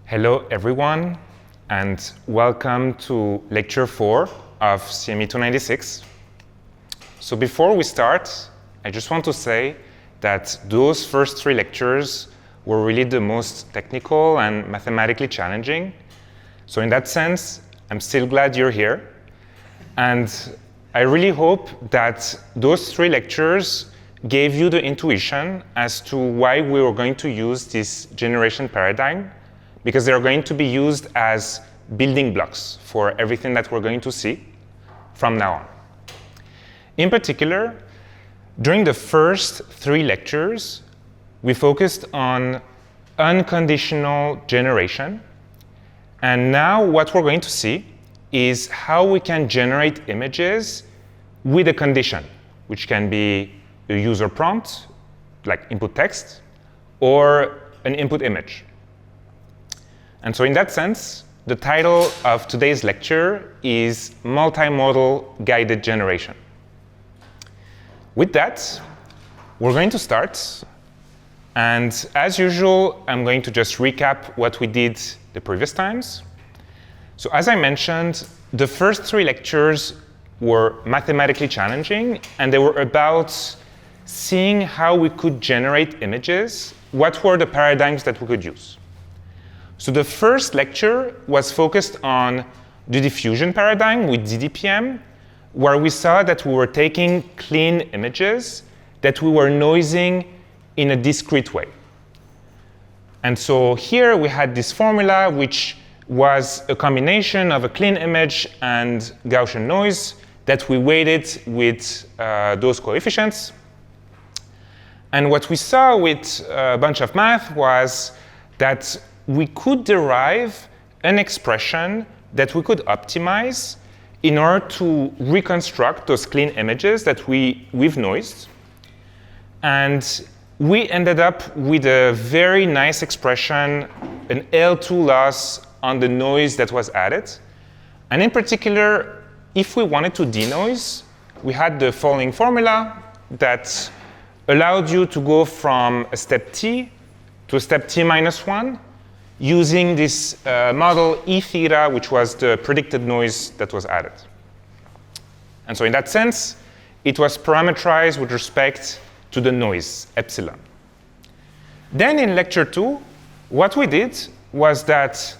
Hello, everyone, and welcome to Lecture 4 of CME296. So before we start, I just want to say that those first 3 lectures were really the most technical and mathematically challenging. So in that sense, I'm still glad you're here. And I really hope that those 3 lectures gave you the intuition as to why we were going to use this generation paradigm, because they're going to be used as building blocks for everything that we're going to see from now on. In particular, during the first 3 lectures, we focused on unconditional generation. And now what we're going to see is how we can generate images with a condition, which can be a user prompt, like input text, or an input image. And so in that sense, the title of today's lecture is Multimodal Guided Generation. With that, we're going to start. And as usual, I'm going to just recap what we did the previous times. So as I mentioned, the first 3 lectures were mathematically challenging, and they were about seeing how we could generate images, what were the paradigms that we could use. So the first lecture was focused on the diffusion paradigm with DDPM, where we saw that we were taking clean images that we were noising in a discrete way. And so here we had this formula, which was a combination of a clean image and Gaussian noise that we weighted with those coefficients. And what we saw with a bunch of math was that we could derive an expression that we could optimize in order to reconstruct those clean images that we've noised. And we ended up with a very nice expression, an L2 loss on the noise that was added. And in particular, if we wanted to denoise, we had the following formula that allowed you to go from a step t to a step t minus 1 using this model E theta, which was the predicted noise that was added. And so in that sense, it was parameterized with respect to the noise, epsilon. Then in lecture 2, what we did was that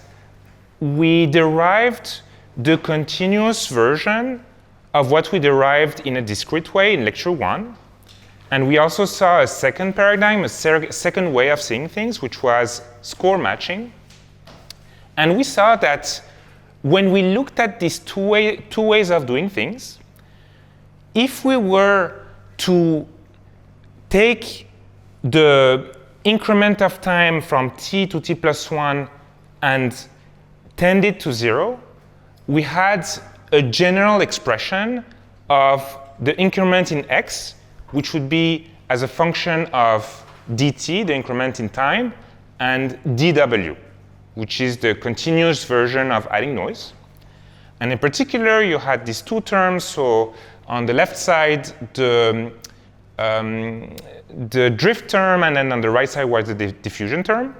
we derived the continuous version of what we derived in a discrete way in lecture 1. And we also saw a second paradigm, a second way of seeing things, which was score matching. And we saw that when we looked at these two ways of doing things, if we were to take the increment of time from t to t plus 1 and tend it to 0, we had a general expression of the increment in x, which would be as a function of dt, the increment in time, and dw, which is the continuous version of adding noise. And in particular, you had these 2 terms. So on the left side, the drift term, and then on the right side was the diffusion term.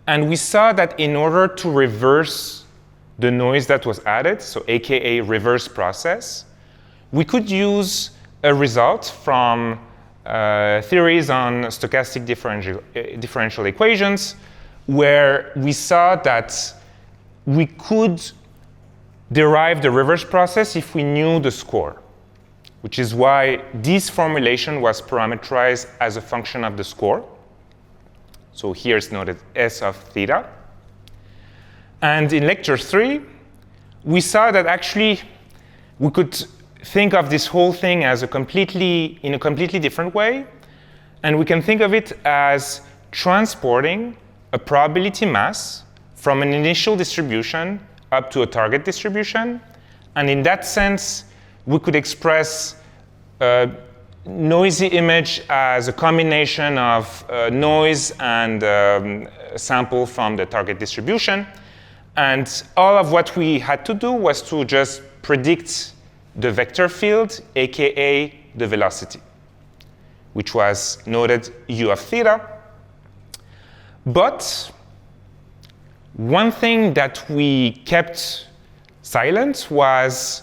And we saw that in order to reverse the noise that was added, so aka reverse process, we could use a result from theories on stochastic differential equations, where we saw that we could derive the reverse process if we knew the score, which is why this formulation was parameterized as a function of the score. So here it's noted S of theta. And in lecture 3, we saw that actually we could think of this whole thing as in a completely different way. And we can think of it as transporting a probability mass from an initial distribution up to a target distribution. And in that sense, we could express a noisy image as a combination of noise and a sample from the target distribution. And all of what we had to do was to just predict the vector field, aka the velocity, which was noted u of theta. But one thing that we kept silent was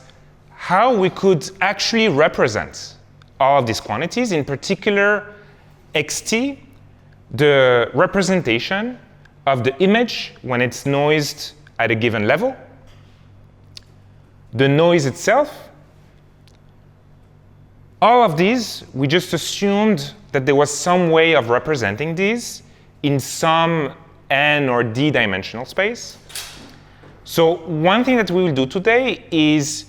how we could actually represent all of these quantities, in particular xt, the representation of the image when it's noised at a given level, the noise itself. All of these, we just assumed that there was some way of representing these in some n or d dimensional space. So one thing that we will do today is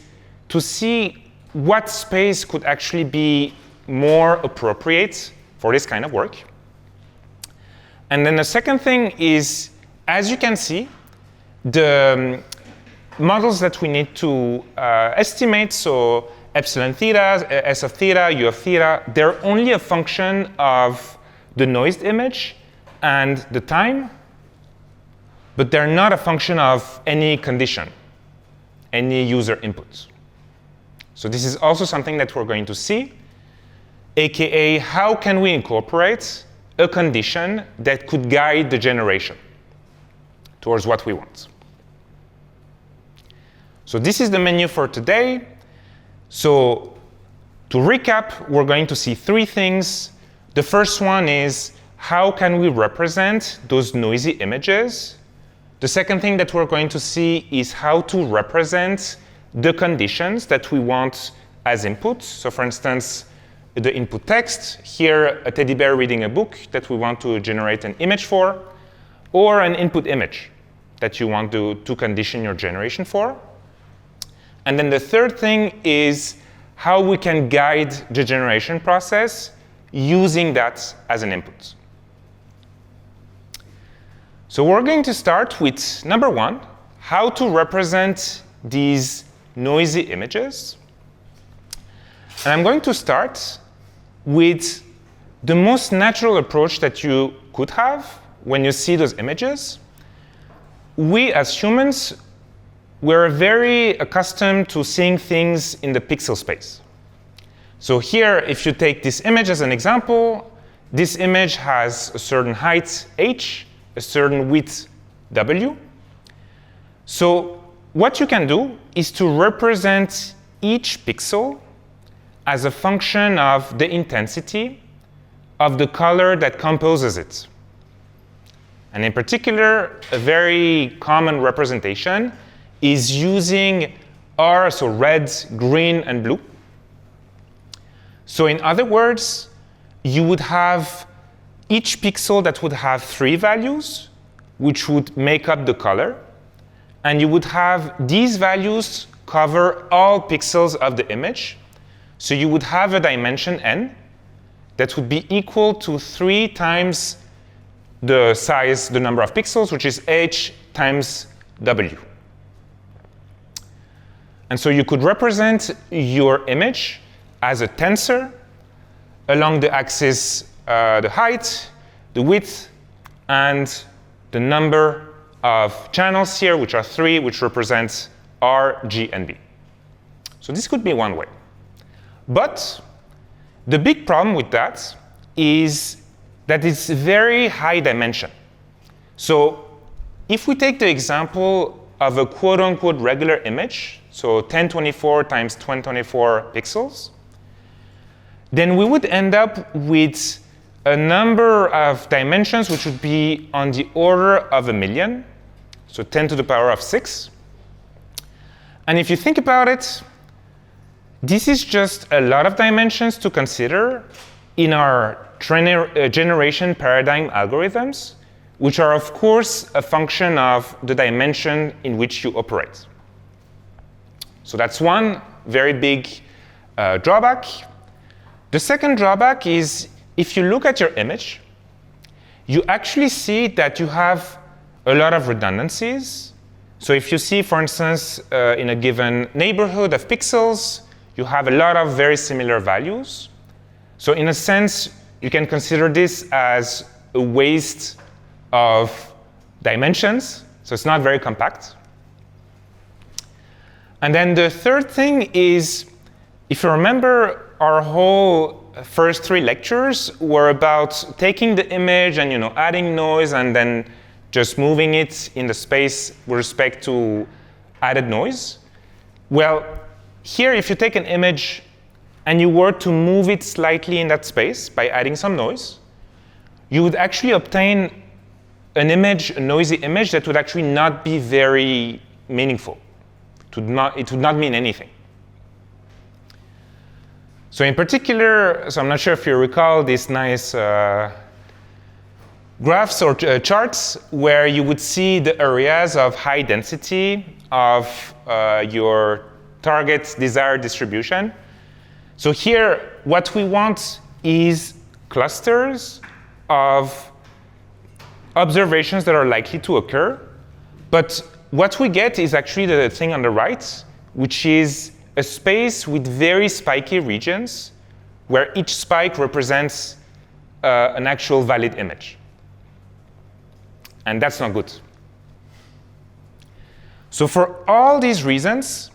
to see what space could actually be more appropriate for this kind of work. And then the second thing is, as you can see, the models that we need to estimate, so epsilon theta, s of theta, u of theta, they're only a function of the noised image and the time, but they're not a function of any condition, any user inputs. So this is also something that we're going to see, aka how can we incorporate a condition that could guide the generation towards what we want. So this is the menu for today. So to recap, we're going to see three things. The first one is how can we represent those noisy images? The second thing that we're going to see is how to represent the conditions that we want as inputs. So for instance, the input text, here a teddy bear reading a book that we want to generate an image for, or an input image that you want to condition your generation for. And then the third thing is how we can guide the generation process using that as an input. So we're going to start with number one, how to represent these noisy images. And I'm going to start with the most natural approach that you could have when you see those images. We as humans, we're very accustomed to seeing things in the pixel space. So here, if you take this image as an example, this image has a certain height h, a certain width w. So what you can do is to represent each pixel as a function of the intensity of the color that composes it. And in particular, a very common representation is using R, so red, green, and blue. So in other words, you would have each pixel that would have 3 values, which would make up the color. And you would have these values cover all pixels of the image. So you would have a dimension n that would be equal to 3 times the size, the number of pixels, which is h times w. And so you could represent your image as a tensor along the axis, the height, the width, and the number of channels here, which are 3, which represents R, G, and B. So this could be one way. But the big problem with that is that it's very high dimension. So if we take the example of a quote-unquote regular image, so 1024 times 1024 pixels, then we would end up with a number of dimensions which would be on the order of 1,000,000, so 10 to the power of 6. And if you think about it, this is just a lot of dimensions to consider in our generation paradigm algorithms, which are, of course, a function of the dimension in which you operate. So that's one very big drawback. The second drawback is if you look at your image, you actually see that you have a lot of redundancies. So if you see, for instance, in a given neighborhood of pixels, you have a lot of very similar values. So in a sense, you can consider this as a waste of dimensions. So it's not very compact. And then the third thing is, if you remember, our whole first 3 lectures were about taking the image and adding noise and then just moving it in the space with respect to added noise. Well, here, if you take an image and you were to move it slightly in that space by adding some noise, you would actually obtain an image, a noisy image, that would actually not be very meaningful. It would not mean anything. So in particular, so I'm not sure if you recall these nice graphs or charts where you would see the areas of high density of your target desired distribution. So here, what we want is clusters of observations that are likely to occur. But what we get is actually the thing on the right, which is a space with very spiky regions where each spike represents an actual valid image. And that's not good. So for all these reasons,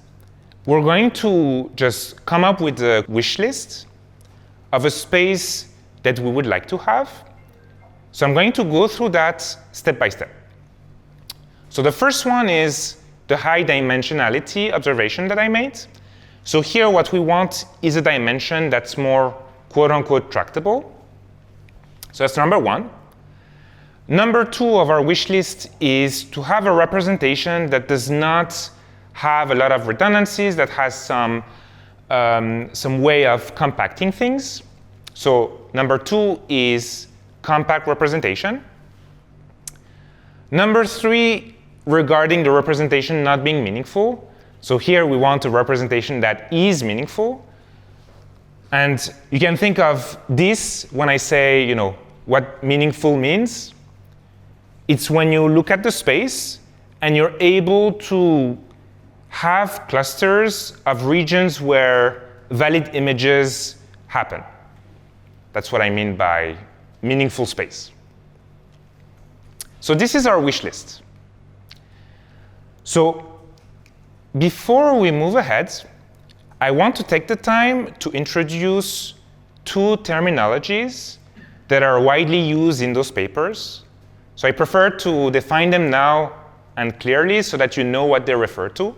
we're going to just come up with a wish list of a space that we would like to have. So I'm going to go through that step by step. So the first one is the high dimensionality observation that I made. So here what we want is a dimension that's more quote-unquote tractable. So that's number one. Number two of our wish list is to have a representation that does not have a lot of redundancies, that has some way of compacting things. So number two is compact representation. Number three, regarding the representation not being meaningful. So here we want a representation that is meaningful. And you can think of this when I say, what meaningful means. It's when you look at the space and you're able to have clusters of regions where valid images happen. That's what I mean by meaningful space. So this is our wish list. So before we move ahead, I want to take the time to introduce two terminologies that are widely used in those papers. So I prefer to define them now and clearly so that you know what they refer to.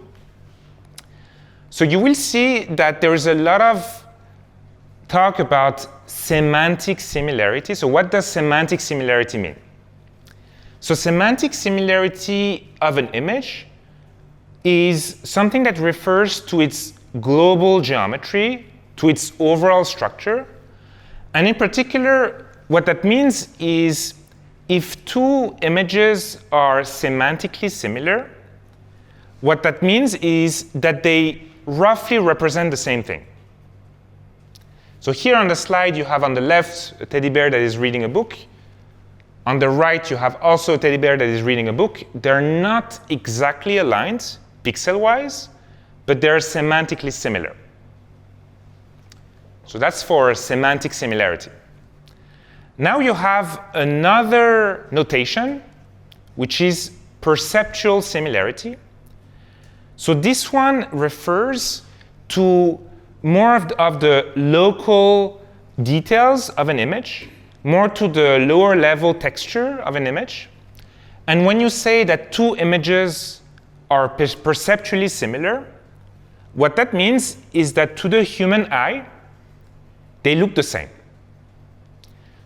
So you will see that there's a lot of talk about semantic similarity. So what does semantic similarity mean? So semantic similarity of an image is something that refers to its global geometry, to its overall structure. And in particular, what that means is if two images are semantically similar, what that means is that they roughly represent the same thing. So here on the slide, you have on the left a teddy bear that is reading a book. On the right, you have also a teddy bear that is reading a book. They're not exactly aligned pixel-wise, but they're semantically similar. So that's for semantic similarity. Now you have another notation, which is perceptual similarity. So this one refers to more of the local details of an image, more to the lower level texture of an image. And when you say that two images are perceptually similar, what that means is that to the human eye, they look the same.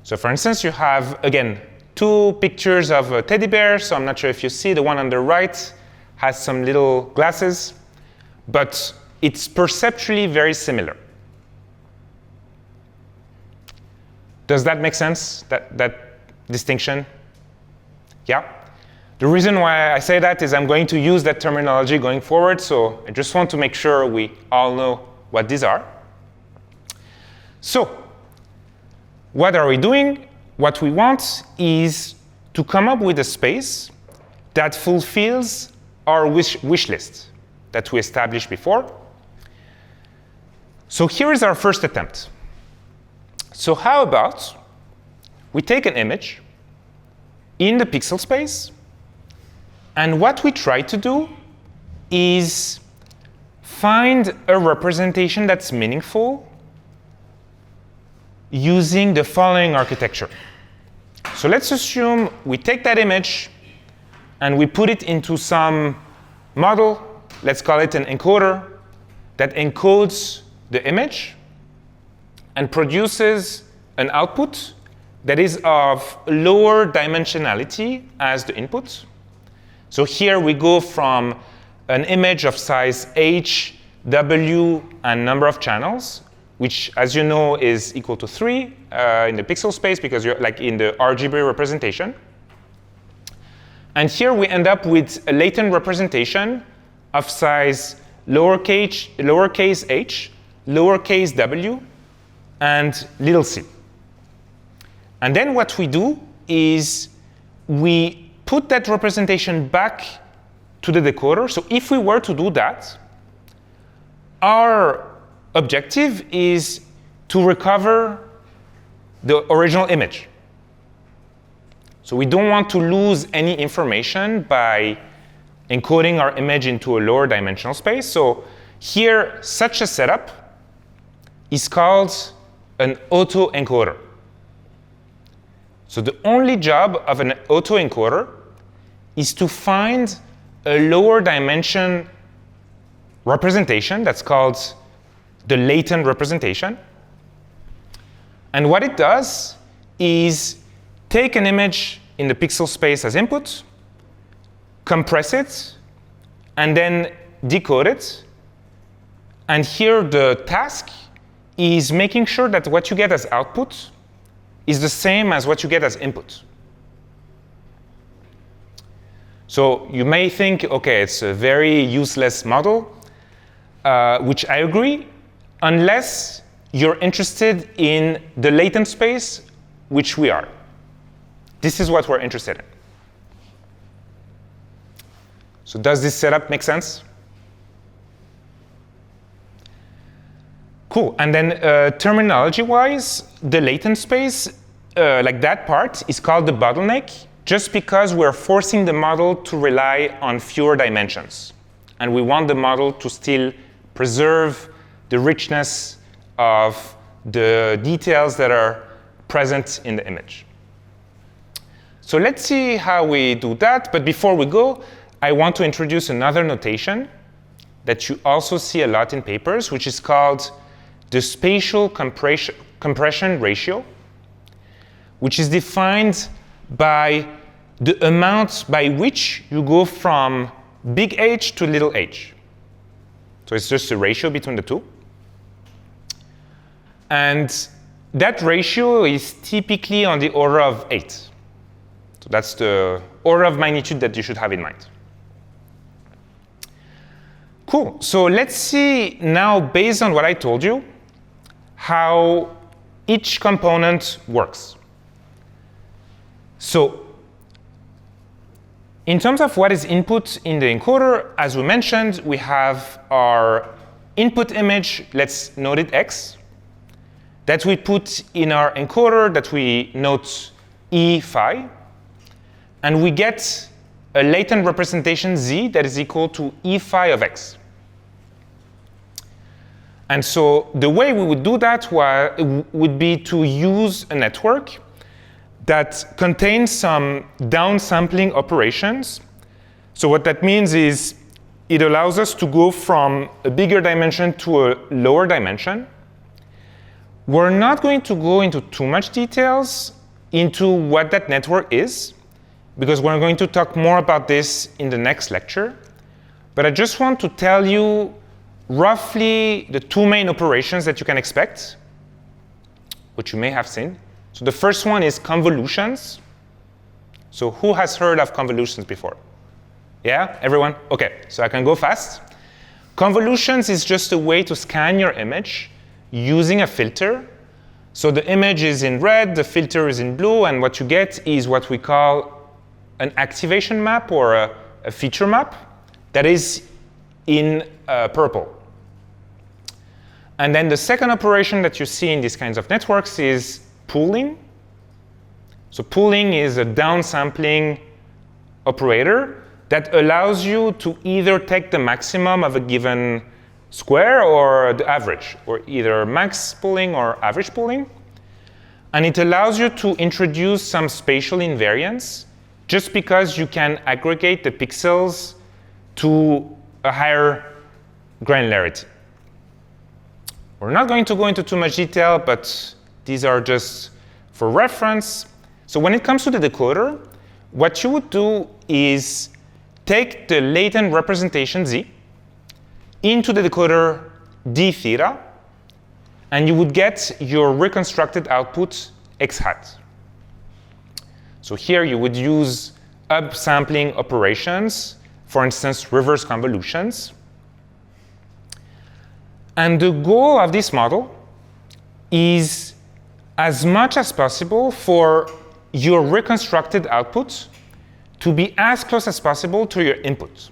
So for instance, you have, again, two pictures of a teddy bear. So I'm not sure if you see, the one on the right has some little glasses, but it's perceptually very similar. Does that make sense, that distinction? Yeah? The reason why I say that is I'm going to use that terminology going forward, so I just want to make sure we all know what these are. So what are we doing? What we want is to come up with a space that fulfills our wish list that we established before. So here is our first attempt. So how about we take an image in the pixel space, and what we try to do is find a representation that's meaningful using the following architecture. So let's assume we take that image and we put it into some model, let's call it an encoder, that encodes the image and produces an output that is of lower dimensionality as the input. So here we go from an image of size h, w, and number of channels, which, as you know, is equal to 3 in the pixel space because you're like in the RGB representation. And here we end up with a latent representation of size lowercase h, lowercase w, and little c. And then what we do is we put that representation back to the decoder. So if we were to do that, our objective is to recover the original image. So we don't want to lose any information by encoding our image into a lower dimensional space. So here, such a setup is called an autoencoder. So the only job of an autoencoder is to find a lower dimension representation that's called the latent representation. And what it does is take an image in the pixel space as input, compress it, and then decode it. And here the task is making sure that what you get as output is the same as what you get as input. So you may think, OK, it's a very useless model, which I agree, unless you're interested in the latent space, which we are. This is what we're interested in. So does this setup make sense? Cool. And then terminology-wise, the latent space, like that part, is called the bottleneck, just because we're forcing the model to rely on fewer dimensions. And we want the model to still preserve the richness of the details that are present in the image. So let's see how we do that. But before we go, I want to introduce another notation that you also see a lot in papers, which is called the spatial compression ratio, which is defined by the amount by which you go from big H to little h. So it's just a ratio between the two. And that ratio is typically on the order of 8. So that's the order of magnitude that you should have in mind. Cool. So let's see now, based on what I told you, how each component works. So in terms of what is input in the encoder, as we mentioned, we have our input image, let's note it x, that we put in our encoder that we note E phi, and we get a latent representation z that is equal to E phi of x. And so the way we would do that would be to use a network that contains some downsampling operations. So what that means is it allows us to go from a bigger dimension to a lower dimension. We're not going to go into too much details into what that network is, because we're going to talk more about this in the next lecture. But I just want to tell you roughly the two main operations that you can expect, which you may have seen. So the first one is convolutions. So who has heard of convolutions before? Yeah, everyone? OK, so I can go fast. Convolutions is just a way to scan your image using a filter. So the image is in red, the filter is in blue, and what you get is what we call an activation map or a feature map that is in purple. And then the second operation that you see in these kinds of networks is pooling. So pooling is a downsampling operator that allows you to either take the maximum of a given square or the average, or either max pooling or average pooling. And it allows you to introduce some spatial invariance just because you can aggregate the pixels to a higher granularity. We're not going to go into too much detail, but these are just for reference. So when it comes to the decoder, what you would do is take the latent representation Z into the decoder d theta, and you would get your reconstructed output x hat. So here you would use upsampling operations, for instance, reverse convolutions. And the goal of this model is, as much as possible, for your reconstructed output to be as close as possible to your input.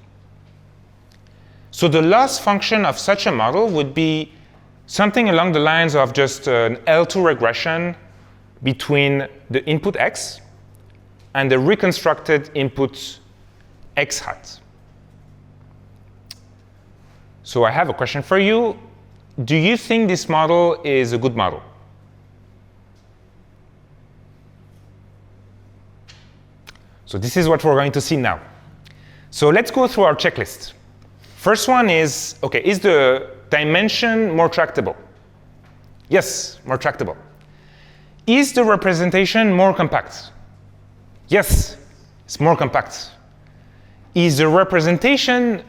So the loss function of such a model would be something along the lines of just an L2 regression between the input x and the reconstructed input x hat. So I have a question for you. Do you think this model is a good model? So this is what we're going to see now. So let's go through our checklist. First one is, OK, is the dimension more tractable? Yes, more tractable. Is the representation more compact? Yes, it's more compact. Is the representation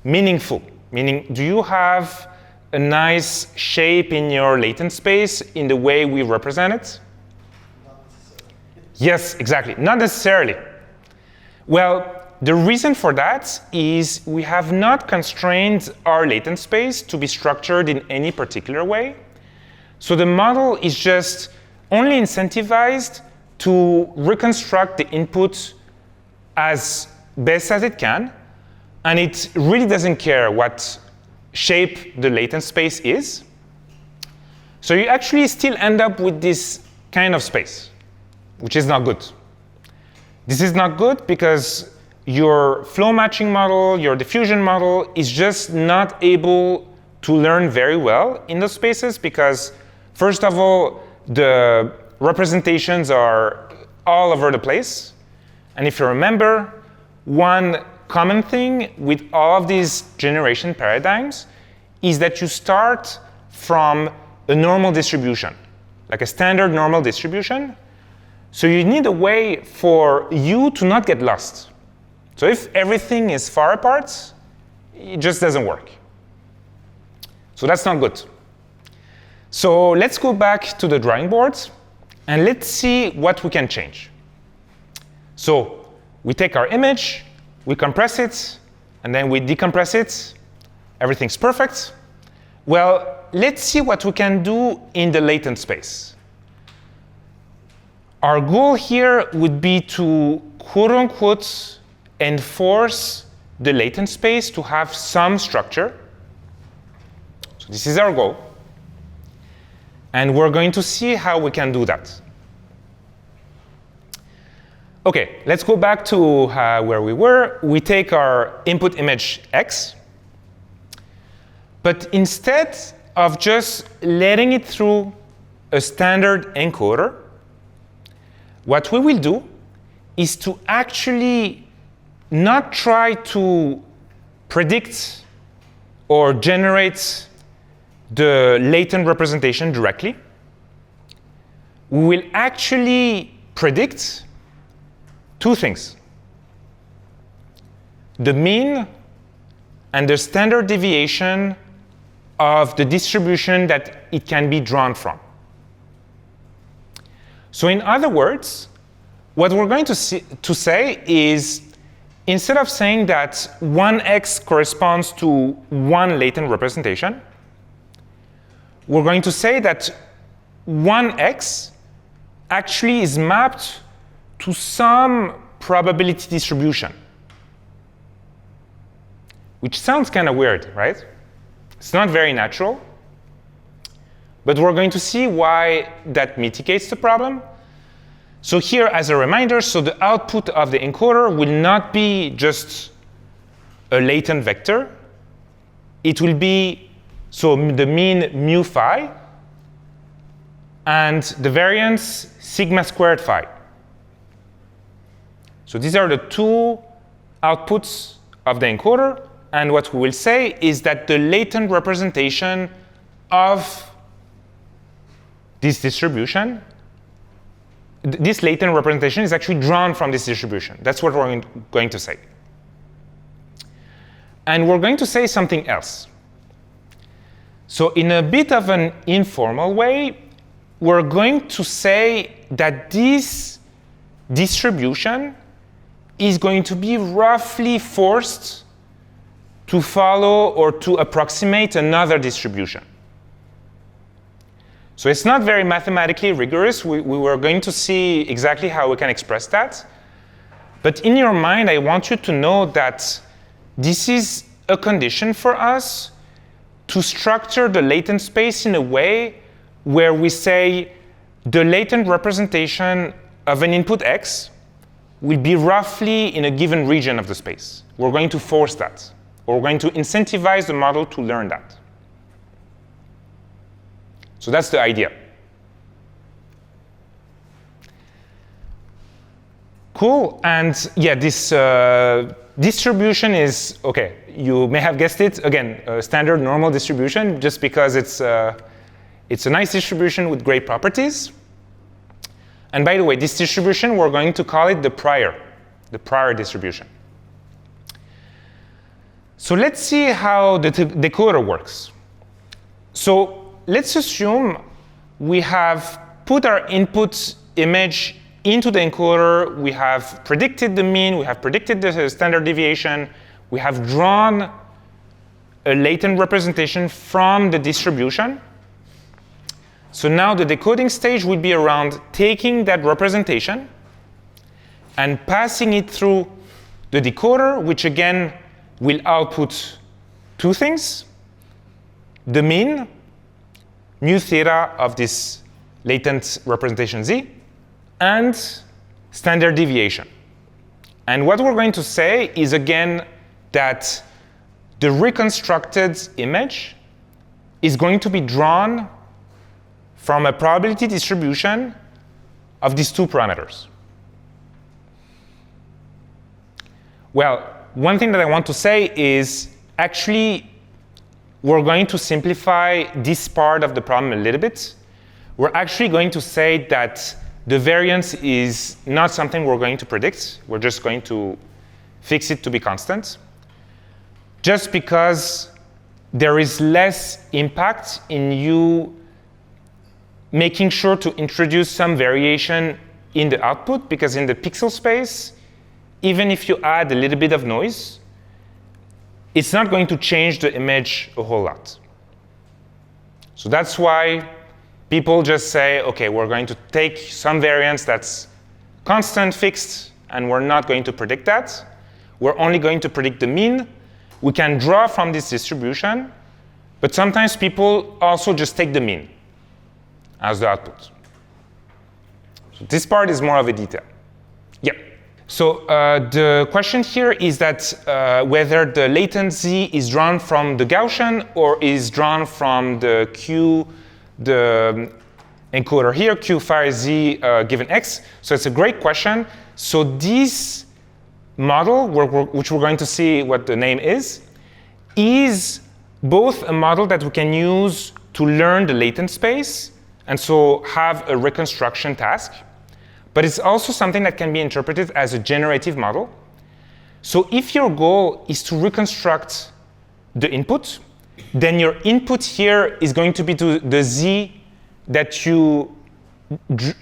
meaningful? Meaning, do you have a nice shape in your latent space in the way we represent it? Not necessarily. Yes, exactly. Not necessarily. Well, the reason for that is we have not constrained our latent space to be structured in any particular way. So the model is just only incentivized to reconstruct the input as best as it can, and it really doesn't care what shape the latent space is. So you actually still end up with this kind of space, which is not good. This is not good because your flow matching model, your diffusion model, is just not able to learn very well in those spaces because, first of all, the representations are all over the place. And if you remember, one common thing with all of these generation paradigms is that you start from a normal distribution, like a standard normal distribution. So you need a way for you to not get lost. So if everything is far apart, it just doesn't work. So that's not good. So let's go back to the drawing board, and let's see what we can change. So we take our image, we compress it, and then we decompress it. Everything's perfect. Well, let's see what we can do in the latent space. Our goal here would be to, quote unquote, enforce the latent space to have some structure. So this is our goal. And we're going to see how we can do that. OK, let's go back to where we were. We take our input image x. But instead of just letting it through a standard encoder, what we will do is to actually not try to predict or generate the latent representation directly. We will actually predict two things: the mean and the standard deviation of the distribution that it can be drawn from. So in other words, what we're going to say is, instead of saying that 1x corresponds to one latent representation, we're going to say that 1x actually is mapped to some probability distribution, which sounds kind of weird, right? It's not very natural. But we're going to see why that mitigates the problem. So here, as a reminder, so the output of the encoder will not be just a latent vector. It will be so the mean mu phi and the variance sigma squared phi. So these are the two outputs of the encoder. And what we will say is that the latent representation of this distribution, this latent representation is actually drawn from this distribution. That's what we're going to say. And we're going to say something else. So in a bit of an informal way, we're going to say that this distribution is going to be roughly forced to follow or to approximate another distribution. So it's not very mathematically rigorous. We were going to see exactly how we can express that. But in your mind, I want you to know that this is a condition for us to structure the latent space in a way where we say the latent representation of an input x will be roughly in a given region of the space. We're going to force that. Or we're going to incentivize the model to learn that. So that's the idea. Cool. And yeah, this distribution is, OK, you may have guessed it. Again, a standard normal distribution, just because it's a nice distribution with great properties. And by the way, this distribution, we're going to call it the prior distribution. So let's see how the decoder works. So let's assume we have put our input image into the encoder. We have predicted the mean. We have predicted the standard deviation. We have drawn a latent representation from the distribution. So now the decoding stage would be around taking that representation and passing it through the decoder, which again will output two things: the mean, mu theta of this latent representation z, and standard deviation. And what we're going to say is, again, that the reconstructed image is going to be drawn from a probability distribution of these two parameters. Well, one thing that I want to say is, actually, we're going to simplify this part of the problem a little bit. We're actually going to say that the variance is not something we're going to predict. We're just going to fix it to be constant, just because there is less impact in you making sure to introduce some variation in the output, because in the pixel space, even if you add a little bit of noise, it's not going to change the image a whole lot. So that's why people just say, OK, we're going to take some variance that's constant, fixed, and we're not going to predict that. We're only going to predict the mean. We can draw from this distribution, but sometimes people also just take the mean as the output. So this part is more of a detail. Yeah. So the question here is that whether the latent z is drawn from the Gaussian or is drawn from the the encoder here, q phi z given x. So it's a great question. So this model, which we're going to see what the name is both a model that we can use to learn the latent space, and so have a reconstruction task. But it's also something that can be interpreted as a generative model. So if your goal is to reconstruct the input, then your input here is going to be to the z that you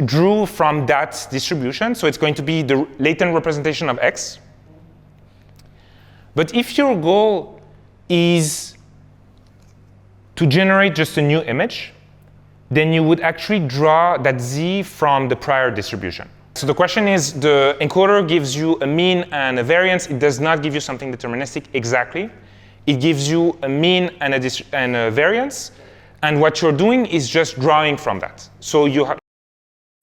drew from that distribution. So it's going to be the latent representation of x. But if your goal is to generate just a new image, then you would actually draw that z from the prior distribution. So the question is, the encoder gives you a mean and a variance. It does not give you something deterministic exactly. It gives you a mean and a variance. And what you're doing is just drawing from that. So you have,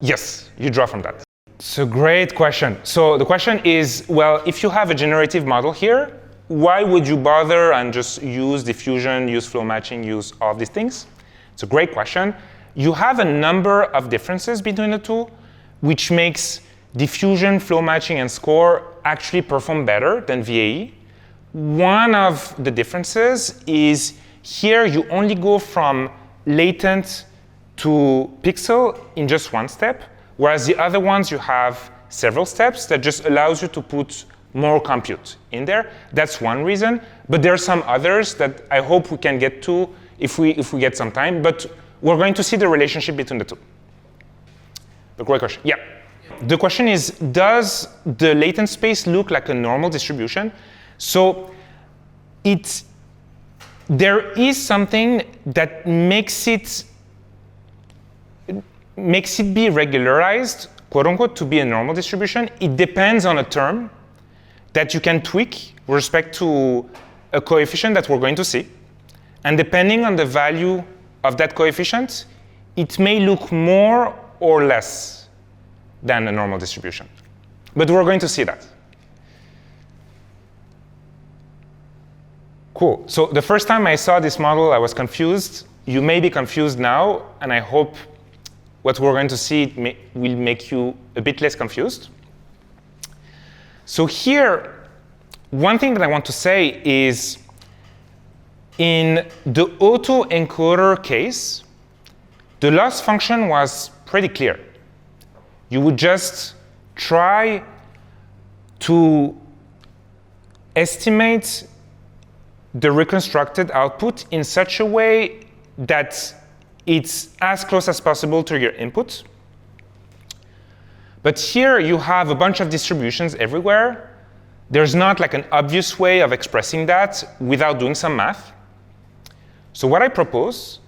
yes, you draw from that. It's a great question. So the question is, well, if you have a generative model here, why would you bother and just use diffusion, use flow matching, use all of these things? It's a great question. You have a number of differences between the two, which makes diffusion, flow matching, and score actually perform better than VAE. One of the differences is here you only go from latent to pixel in just one step, whereas the other ones you have several steps that just allows you to put more compute in there. That's one reason, but there are some others that I hope we can get to if we get some time, but we're going to see the relationship between the two. The great question. Yeah. The question is, does the latent space look like a normal distribution? So there is something that makes it be regularized, quote unquote, to be a normal distribution. It depends on a term that you can tweak with respect to a coefficient that we're going to see. And depending on the value of that coefficient, it may look more or less than a normal distribution. But we're going to see that. Cool. So the first time I saw this model, I was confused. You may be confused now, and I hope what we're going to see will make you a bit less confused. So here, one thing that I want to say is, in the autoencoder case, the loss function was pretty clear. You would just try to estimate the reconstructed output in such a way that it's as close as possible to your input. But here you have a bunch of distributions everywhere. There's not like an obvious way of expressing that without doing some math. So what I propose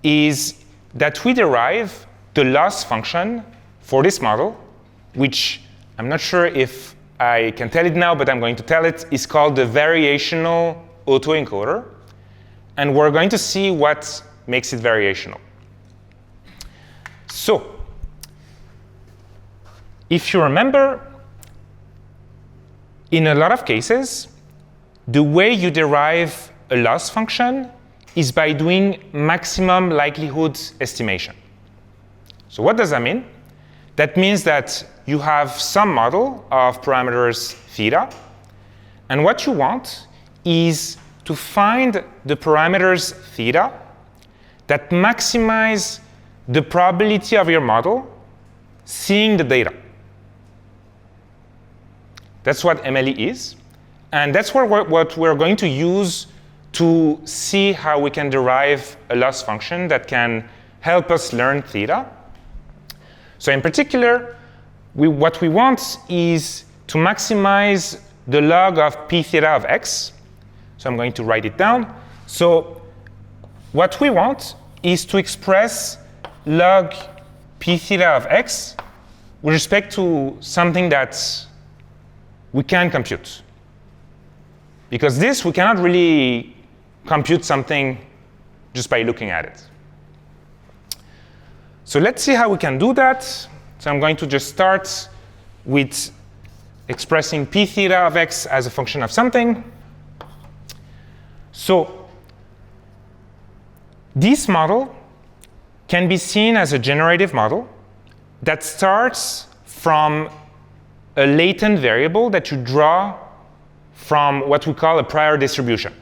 is that we derive the loss function for this model, which I'm not sure if I can tell it now, but I'm going to tell it, is called the variational autoencoder. And we're going to see what makes it variational. So if you remember, in a lot of cases, the way you derive a loss function is by doing maximum likelihood estimation. So what does that mean? That means that you have some model of parameters theta, and what you want is to find the parameters theta that maximize the probability of your model seeing the data. That's what MLE is, and that's what we're going to use to see how we can derive a loss function that can help us learn theta. So in particular, what we want is to maximize the log of p theta of x. So I'm going to write it down. So what we want is to express log p theta of x with respect to something that we can compute. Because this, we cannot really compute something just by looking at it. So let's see how we can do that. So I'm going to just start with expressing p theta of x as a function of something. So this model can be seen as a generative model that starts from a latent variable that you draw from what we call a prior distribution.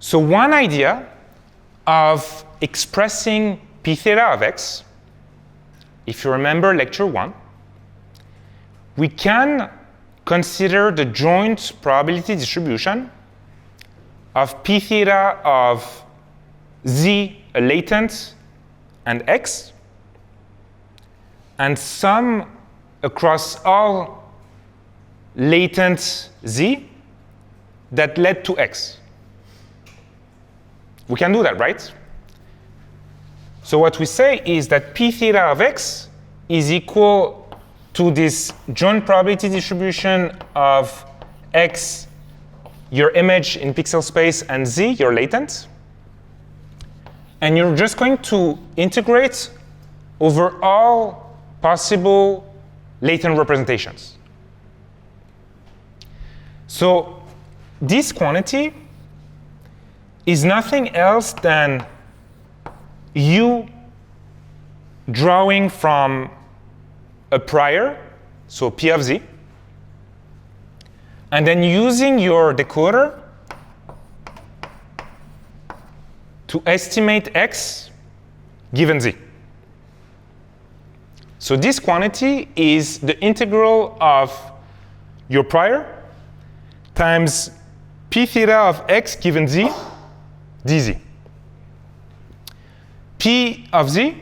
So one idea of expressing p theta of x, if you remember lecture 1, we can consider the joint probability distribution of p theta of z, a latent, and x, and sum across all latent z that led to x. We can do that, right? So what we say is that p theta of x is equal to this joint probability distribution of x, your image in pixel space, and z, your latent. And you're just going to integrate over all possible latent representations. So this quantity is nothing else than you drawing from a prior, so P of Z, and then using your decoder to estimate X given Z. So this quantity is the integral of your prior times P theta of X given Z dz. P of Z,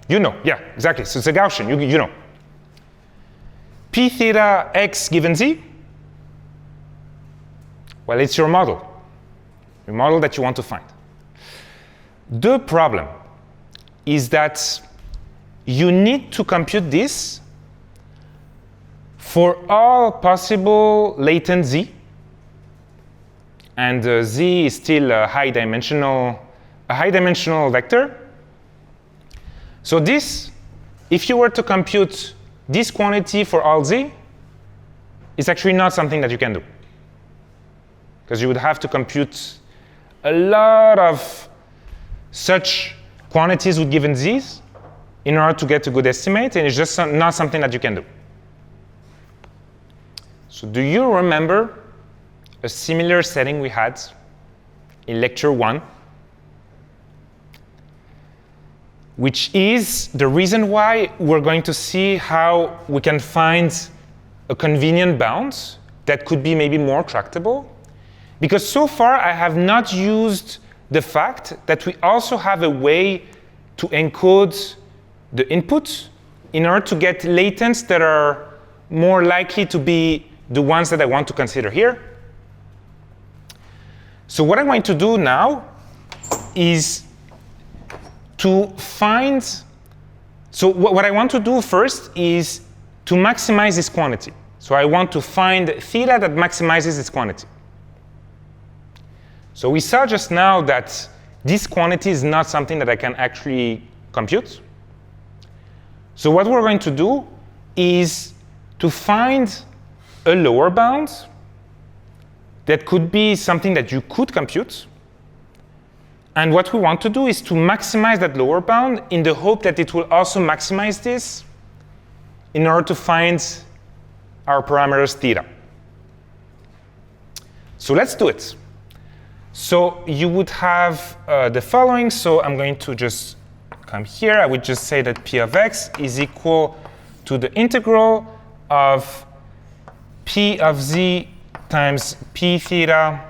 you know, yeah, exactly. So it's a Gaussian, you know. P theta X given Z, well, it's your model that you want to find. The problem is that you need to compute this for all possible latent Z, and Z is still a high dimensional vector. So this, if you were to compute this quantity for all Z, is actually not something that you can do, because you would have to compute a lot of such quantities with given Z's in order to get a good estimate, and it's just not something that you can do. So do you remember a similar setting we had in lecture 1, which is the reason why we're going to see how we can find a convenient bound that could be maybe more tractable? Because so far I have not used the fact that we also have a way to encode the input in order to get latents that are more likely to be the ones that I want to consider here. So what I'm going to do now is to find, so what I want to do first is to maximize this quantity. So I want to find theta that maximizes this quantity. So we saw just now that this quantity is not something that I can actually compute. So what we're going to do is to find a lower bound that could be something that you could compute. And what we want to do is to maximize that lower bound in the hope that it will also maximize this in order to find our parameters theta. So let's do it. So you would have the following. So I'm going to just come here. I would just say that P of X is equal to the integral of P of Z times P theta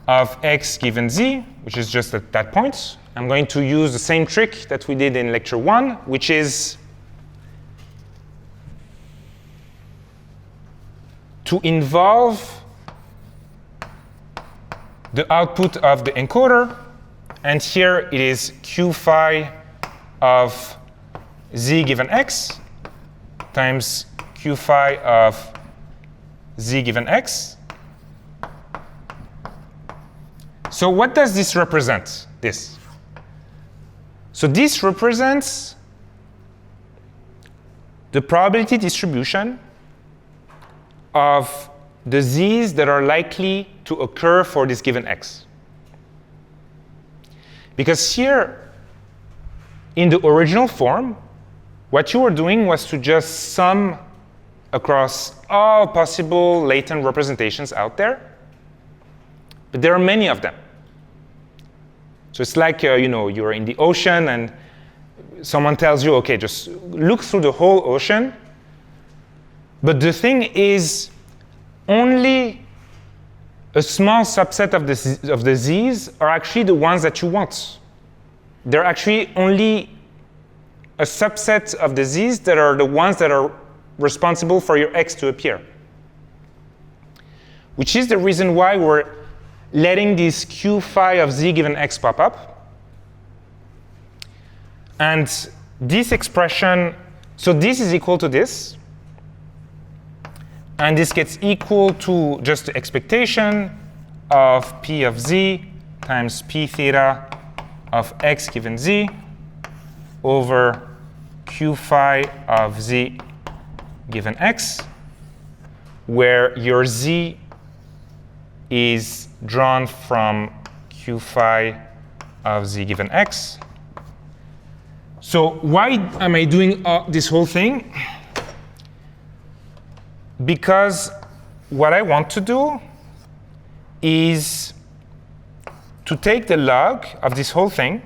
of X given Z, which is just at that point. I'm going to use the same trick that we did in lecture 1, which is to involve the output of the encoder, and here it is Q phi of Z given X times Q phi of Z given X. So what does this represent, this? So this represents the probability distribution of the Z's that are likely to occur for this given X. Because here, in the original form, what you were doing was to just sum across all possible latent representations out there. But there are many of them. So it's like you're in the ocean and someone tells you, OK, just look through the whole ocean. But the thing is, only a small subset of the Z's are actually the ones that you want. They're actually only a subset of the Z's that are the ones that are responsible for your X to appear. Which is the reason why we're letting this Q phi of Z given X pop up. And this expression, so this is equal to this. And this gets equal to just the expectation of P of Z times P theta of X given Z over Q phi of Z given X, where your Z is drawn from Q phi of Z given X. So why am I doing this whole thing? Because what I want to do is to take the log of this whole thing.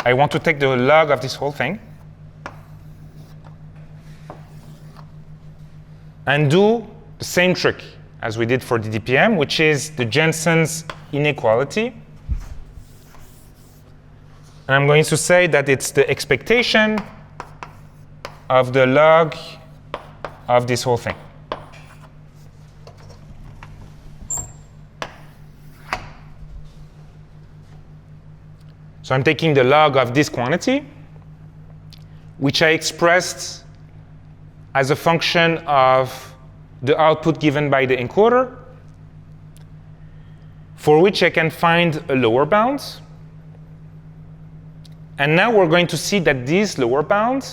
I want to take the log of this whole thing and do the same trick as we did for the DPM, which is the Jensen's inequality. And I'm going to say that it's the expectation of the log of this whole thing. So I'm taking the log of this quantity, which I expressed as a function of the output given by the encoder, for which I can find a lower bound. And now we're going to see that this lower bound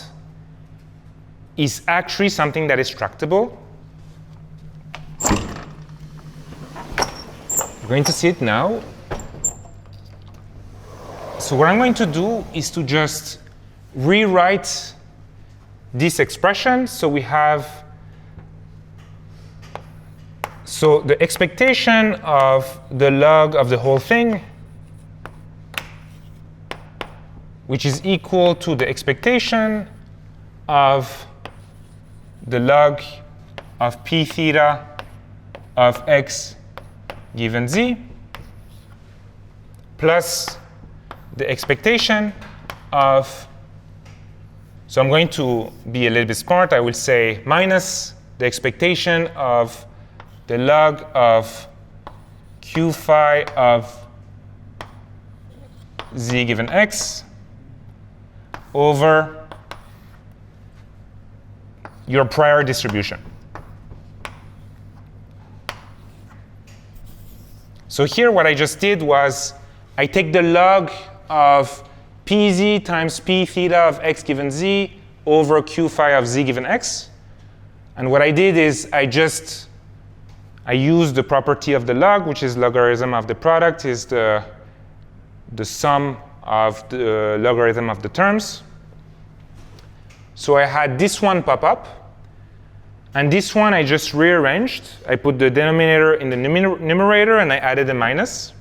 is actually something that is tractable. We're going to see it now. So what I'm going to do is to just rewrite this expression. So we have, so the expectation of the log of the whole thing, which is equal to the expectation of the log of p theta of x given z, plus the expectation of, so I'm going to be a little bit smart. I will say minus the expectation of the log of q phi of z given x over your prior distribution. So here what I just did was I take the log of pz times p theta of x given z over q phi of z given x. And what I did is I used the property of the log, which is logarithm of the product is the sum of the logarithm of the terms. So I had this one pop up. And this one I just rearranged. I put the denominator in the numerator and I added a minus.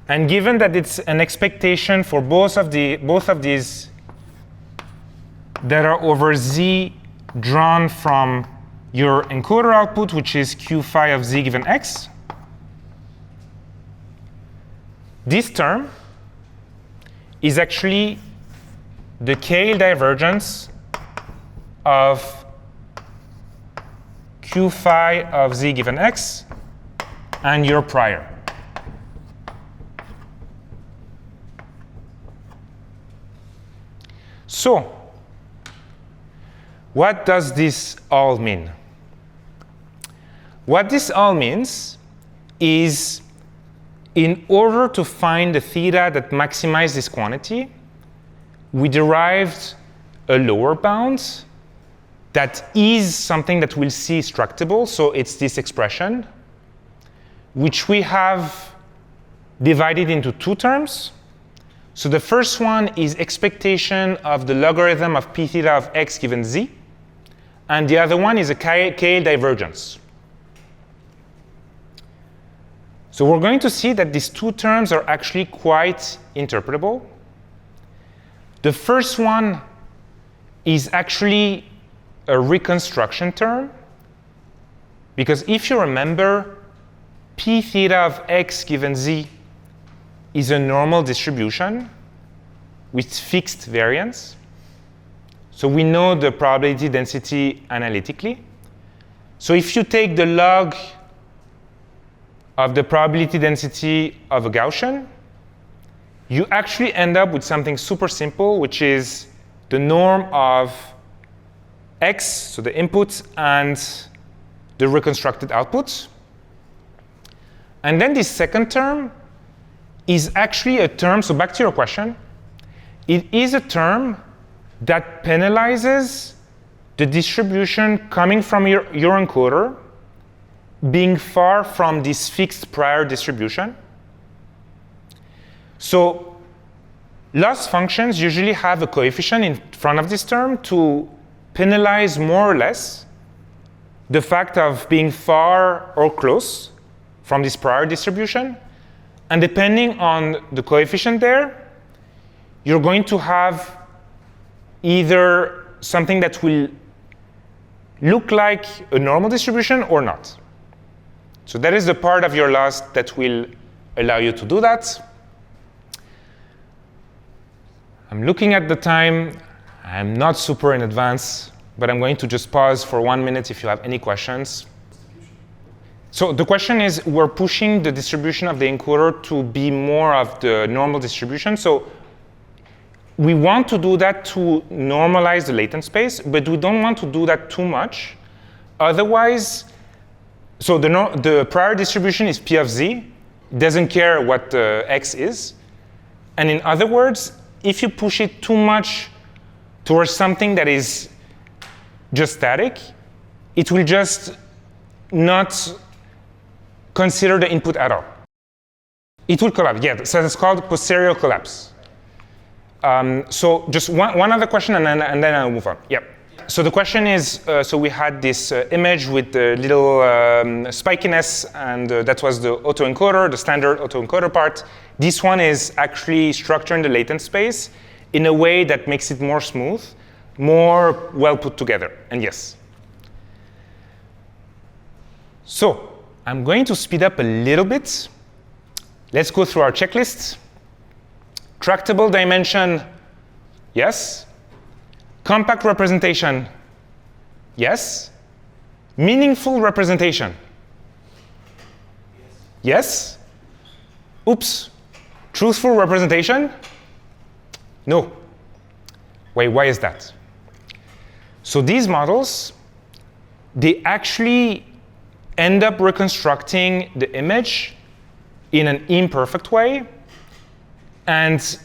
And given that it's an expectation for both of these that are over z drawn from your encoder output, which is q phi of z given x, this term is actually the K divergence of q phi of z given x and your prior. So what does this all mean? What this all means is in order to find the theta that maximizes this quantity, we derived a lower bound that is something that we'll see is tractable. So it's this expression, which we have divided into two terms. So the first one is expectation of the logarithm of p theta of x given z. And the other one is a K divergence. So we're going to see that these two terms are actually quite interpretable. The first one is actually a reconstruction term, because if you remember, p theta of x given z is a normal distribution with fixed variance. So we know the probability density analytically. So if you take the log of the probability density of a Gaussian, you actually end up with something super simple, which is the norm of x, so the inputs, and the reconstructed outputs. And then this second term is actually a term, so back to your question, it is a term that penalizes the distribution coming from your So loss functions usually have a coefficient in front of this term to penalize more or less the fact of being far or close from this prior distribution. And depending on the coefficient there, you're going to have either something that will look like a normal distribution or not. So that is the part of your loss that will allow you to do that. I'm looking at the time. I'm not super in advance, but I'm going to just pause for 1 minute if you have any questions. So the question is, we're pushing the distribution of the encoder to be more of the normal distribution. So we want to do that to normalize the latent space, but we don't want to do that too much. Otherwise, so the prior distribution is P of Z. It doesn't care what the X is. And in other words, if you push it too much towards something that is just static, it will just not consider the input at all. It will collapse. Yeah, so it's called posterior collapse. So just one other question, and then I'll move on. Yeah. So the question is, so we had this image with the little spikiness, and that was the autoencoder, the standard autoencoder part. This one is actually structured in the latent space in a way that makes it more smooth, more well put together, and yes. So I'm going to speed up a little bit. Let's go through our checklist. Tractable dimension, yes. Compact representation, yes. Meaningful representation, yes. Oops, truthful representation, no. Wait, why is that? So these models, they actually end up reconstructing the image in an imperfect way. And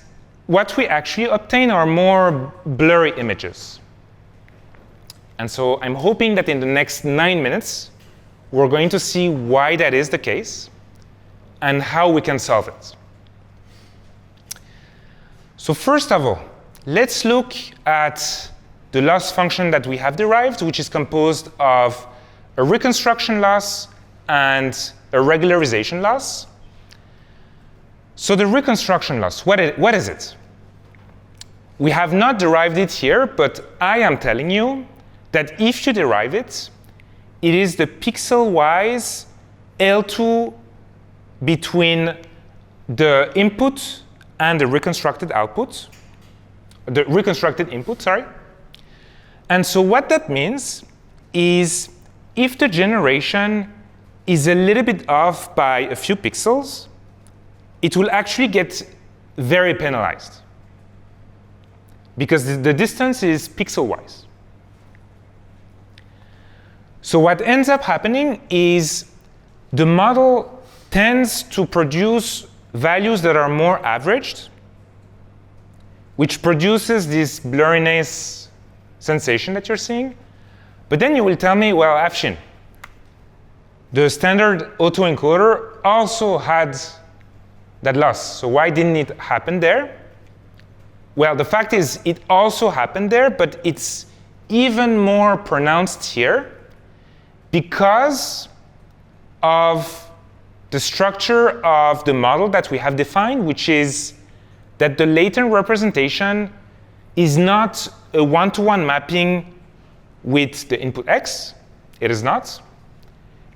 what we actually obtain are more blurry images. And so I'm hoping that in the next 9 minutes, we're going to see why that is the case and how we can solve it. So first of all, let's look at the loss function that we have derived, which is composed of a reconstruction loss and a regularization loss. So the reconstruction loss, what is it? We have not derived it here, but I am telling you that if you derive it, it is the pixel-wise L2 between the input and the reconstructed output, the reconstructed input, sorry. And so what that means is if the generation is a little bit off by a few pixels, it will actually get very penalized because the distance is pixel-wise. So what ends up happening is the model tends to produce values that are more averaged, which produces this blurriness sensation that you're seeing. But then you will tell me, well, Afshine, the standard autoencoder also had that loss. So why didn't it happen there? Well, the fact is it also happened there, but it's even more pronounced here because of the structure of the model that we have defined, which is that the latent representation is not a one-to-one mapping with the input X. It is not.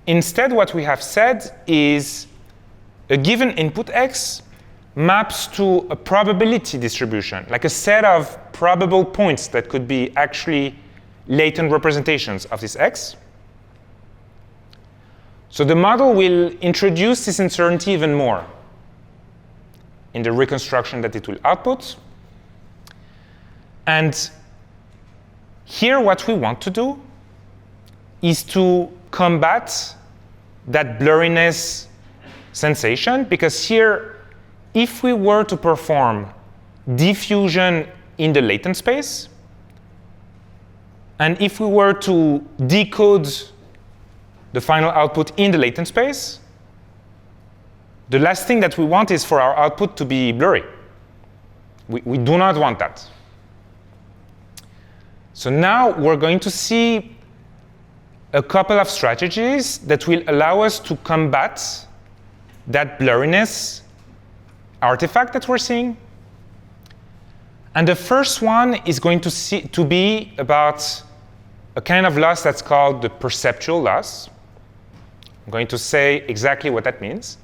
Instead, what we have said is a given input X maps to a probability distribution, like a set of probable points that could be actually latent representations of this X. So the model will introduce this uncertainty even more in the reconstruction that it will output. And here what we want to do is to combat that blurriness sensation, because here, if we were to perform diffusion in the latent space, and if we were to decode the final output in the latent space, the last thing that we want is for our output to be blurry. We do not want that. So now we're going to see a couple of strategies that will allow us to combat that blurriness artifact that we're seeing. And the first one is going to be about a kind of loss that's called the perceptual loss. I'm going to say exactly what that means.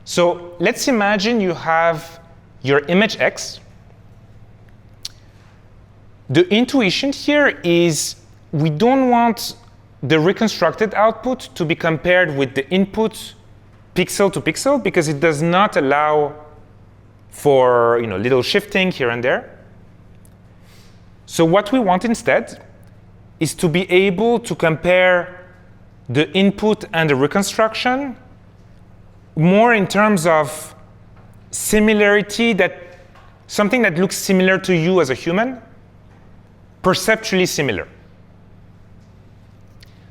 So let's imagine you have your image X. The intuition here is we don't want the reconstructed output to be compared with the input pixel to pixel because it does not allow for little shifting here and there. So what we want instead is to be able to compare the input and the reconstruction more in terms of similarity, that something that looks similar to you as a human, perceptually similar.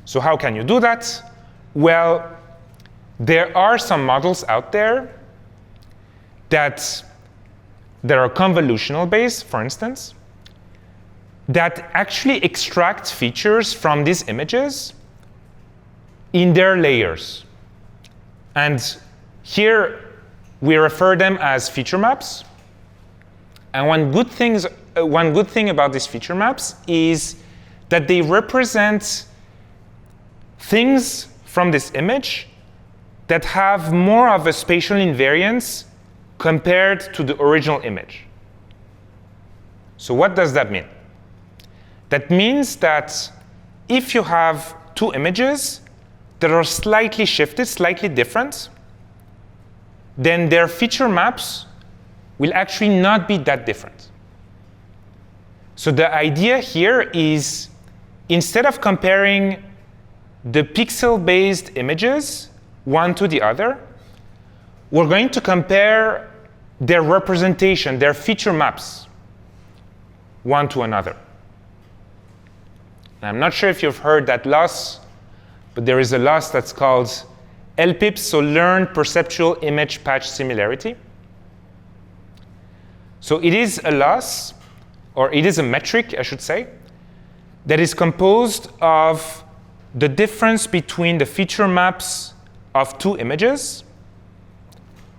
So how can you do that? Well, there are some models out there that are convolutional based, for instance, that actually extract features from these images in their layers. And here we refer them as feature maps. And one good thing about these feature maps is that they represent things from this image that have more of a spatial invariance compared to the original image. So what does that mean? That means that if you have two images that are slightly shifted, slightly different, then their feature maps will actually not be that different. So the idea here is, instead of comparing the pixel-based images one to the other, we're going to compare their representation, their feature maps, one to another. And I'm not sure if you've heard that loss, but there is a loss that's called LPIP, so Learned Perceptual Image Patch Similarity. So it is a loss, or it is a metric, I should say, that is composed of the difference between the feature maps of two images,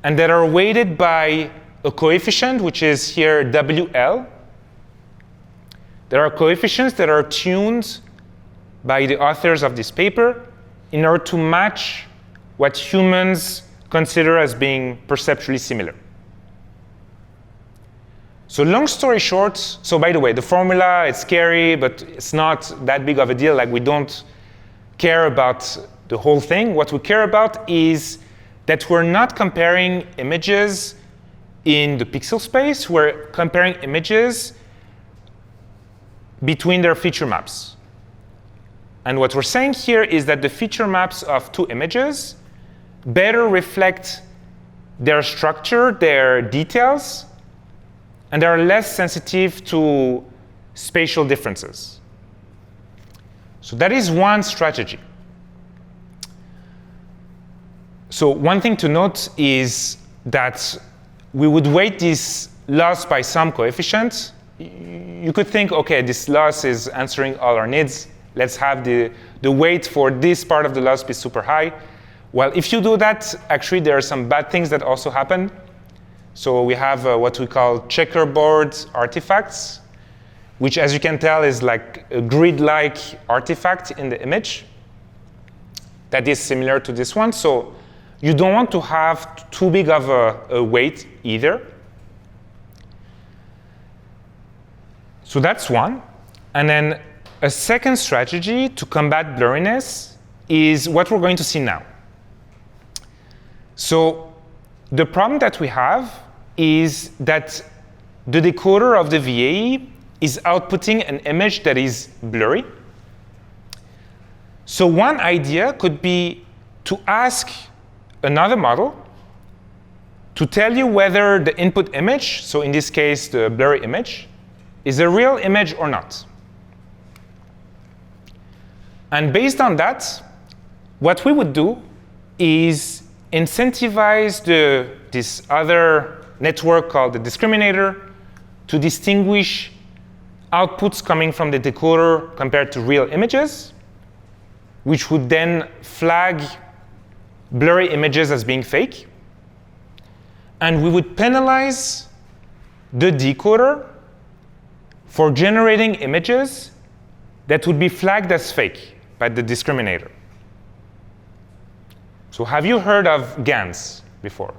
and that are weighted by a coefficient, which is here WL. There are coefficients that are tuned by the authors of this paper in order to match what humans consider as being perceptually similar. So long story short, so by the way, the formula, it's scary, but it's not that big of a deal. Like, we don't care about the whole thing. What we care about is that we're not comparing images in the pixel space. We're comparing images between their feature maps. And what we're saying here is that the feature maps of two images better reflect their structure, their details, and they are less sensitive to spatial differences. So that is one strategy. So one thing to note is that we would weight this loss by some coefficient. You could think, OK, this loss is answering all our needs. Let's have the weight for this part of the loss be super high. Well, if you do that, actually, there are some bad things that also happen. So we have what we call checkerboard artifacts, which, as you can tell, is like a grid-like artifact in the image that is similar to this one. So you don't want to have too big of a weight either. So that's one. And then a second strategy to combat blurriness is what we're going to see now. So the problem that we have is that the decoder of the VAE is outputting an image that is blurry. So one idea could be to ask another model to tell you whether the input image, so in this case the blurry image, is a real image or not. And based on that, what we would do is incentivize this other network called the discriminator to distinguish outputs coming from the decoder compared to real images, which would then flag blurry images as being fake. And we would penalize the decoder for generating images that would be flagged as fake by the discriminator. So have you heard of GANs before?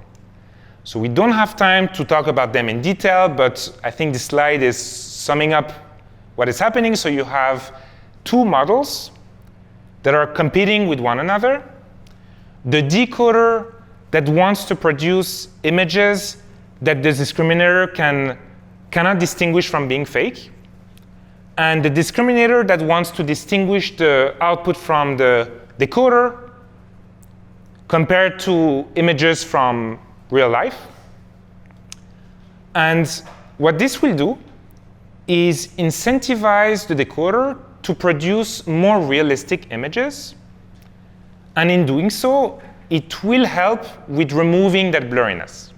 So we don't have time to talk about them in detail, but I think this slide is summing up what is happening. So you have two models that are competing with one another. The decoder that wants to produce images that the discriminator cannot distinguish from being fake, and the discriminator that wants to distinguish the output from the decoder compared to images from real life. And what this will do is incentivize the decoder to produce more realistic images. And in doing so, it will help with removing that blurriness.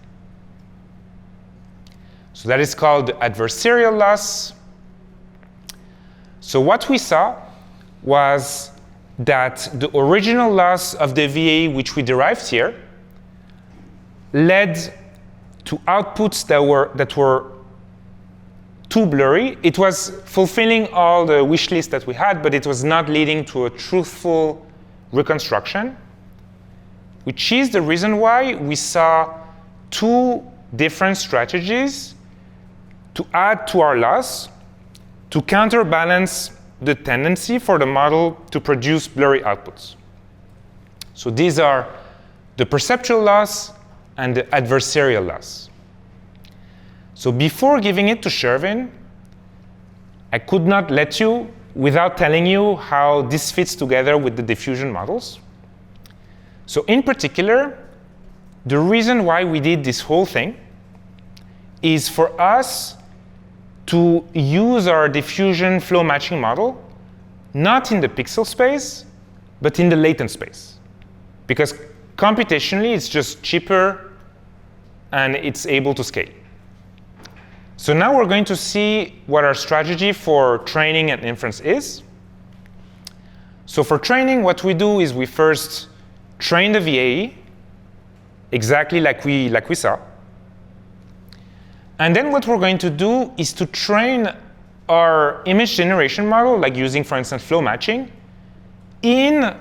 So that is called adversarial loss. So what we saw was that the original loss of the VAE, which we derived here, led to outputs that were too blurry. It was fulfilling all the wish lists that we had, but it was not leading to a truthful reconstruction, which is the reason why we saw two different strategies to add to our loss to counterbalance the tendency for the model to produce blurry outputs. So these are the perceptual loss and the adversarial loss. So before giving it to Shervine, I could not let you without telling you how this fits together with the diffusion models. So in particular, the reason why we did this whole thing is for us to use our diffusion flow matching model, not in the pixel space, but in the latent space. Because computationally, it's just cheaper and it's able to scale. So now we're going to see what our strategy for training and inference is. So for training, what we do is we first train the VAE, exactly like we saw. And then what we're going to do is to train our image generation model, like using, for instance, flow matching, in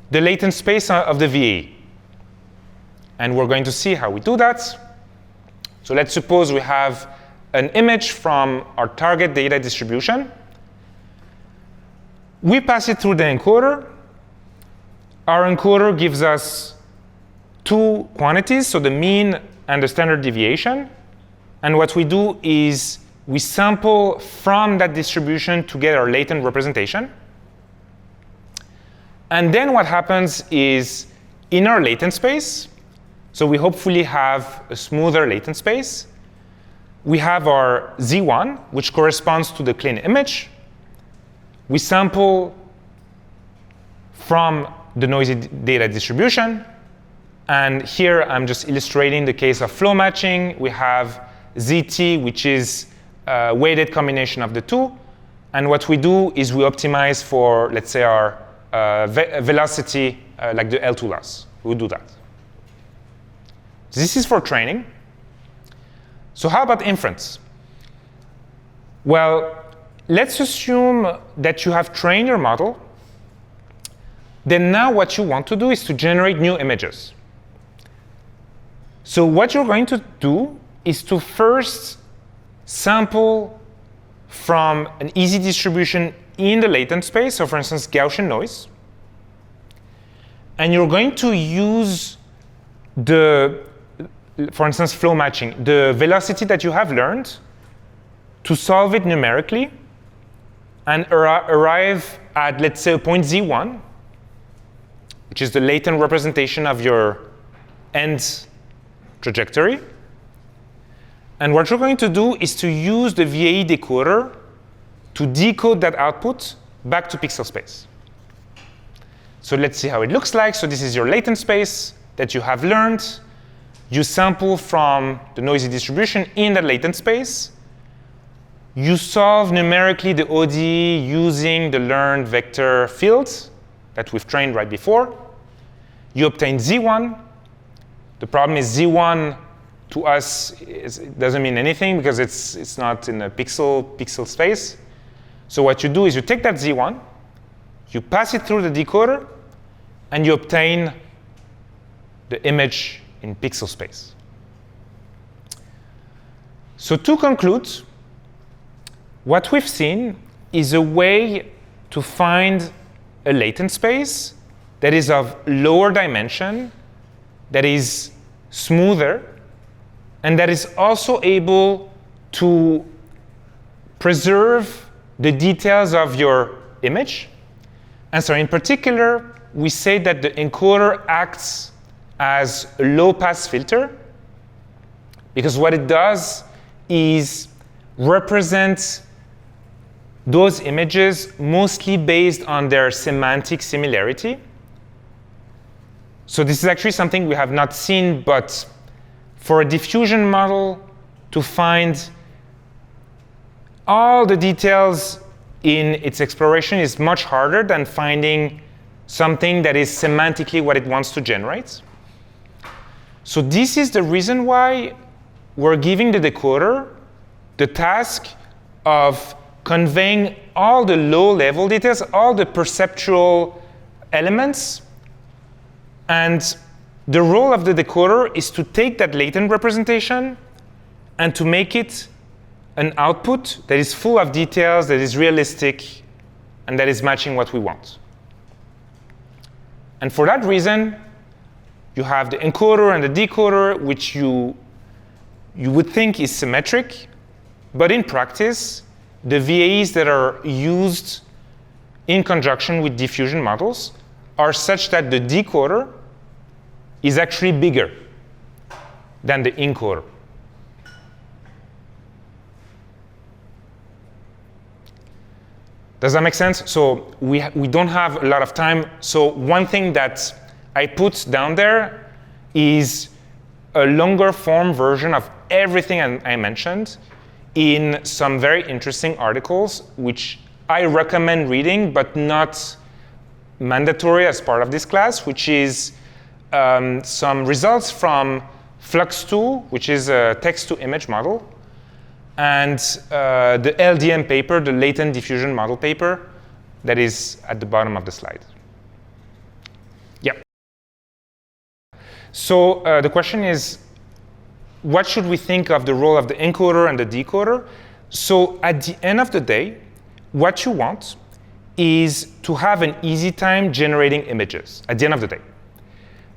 the latent space of the VAE. And we're going to see how we do that. So let's suppose we have an image from our target data distribution. We pass it through the encoder. Our encoder gives us two quantities, so the mean and the standard deviation. And what we do is we sample from that distribution to get our latent representation. And then what happens is in our latent space, so we hopefully have a smoother latent space, we have our Z1, which corresponds to the clean image. We sample from the noisy data distribution. And here I'm just illustrating the case of flow matching. We have ZT, which is a weighted combination of the two. And what we do is we optimize for, let's say, our velocity, like the L2 loss. We do that. This is for training. So how about inference? Well, let's assume that you have trained your model. Then now what you want to do is to generate new images. So what you're going to do is to first sample from an easy distribution in the latent space, so for instance, Gaussian noise. And you're going to use for instance, flow matching, the velocity that you have learned to solve it numerically and arrive at, let's say, a point Z1, which is the latent representation of your end trajectory. And what you're going to do is to use the VAE decoder to decode that output back to pixel space. So let's see how it looks like. So this is your latent space. that you have learned, you sample from the noisy distribution in the latent space. You solve numerically the ODE using the learned vector fields that we've trained right before. You obtain Z1. The problem is Z1 to us it doesn't mean anything because it's not in a pixel space. So what you do is you take that Z1, you pass it through the decoder, and you obtain the image in pixel space. So to conclude, what we've seen is a way to find a latent space that is of lower dimension, that is smoother, and that is also able to preserve the details of your image. And so in particular, we say that the encoder acts as a low-pass filter, because what it does is represent those images mostly based on their semantic similarity. So this is actually something we have not seen, but for a diffusion model to find all the details in its exploration is much harder than finding something that is semantically what it wants to generate. So this is the reason why we're giving the decoder the task of conveying all the low-level details, all the perceptual elements. And the role of the decoder is to take that latent representation and to make it an output that is full of details, that is realistic, and that is matching what we want. And for that reason, you have the encoder and the decoder, which you would think is symmetric, but in practice, the VAEs that are used in conjunction with diffusion models are such that the decoder is actually bigger than the encoder. Does that make sense? So we don't have a lot of time. So one thing that I put down there is a longer form version of everything I mentioned in some very interesting articles, which I recommend reading, but not mandatory as part of this class, which is some results from Flux2, which is a text-to-image model, and the LDM paper, the Latent Diffusion Model paper, that is at the bottom of the slide. Yeah. So the question is, what should we think of the role of the encoder and the decoder? So at the end of the day, what you want is to have an easy time generating images at the end of the day.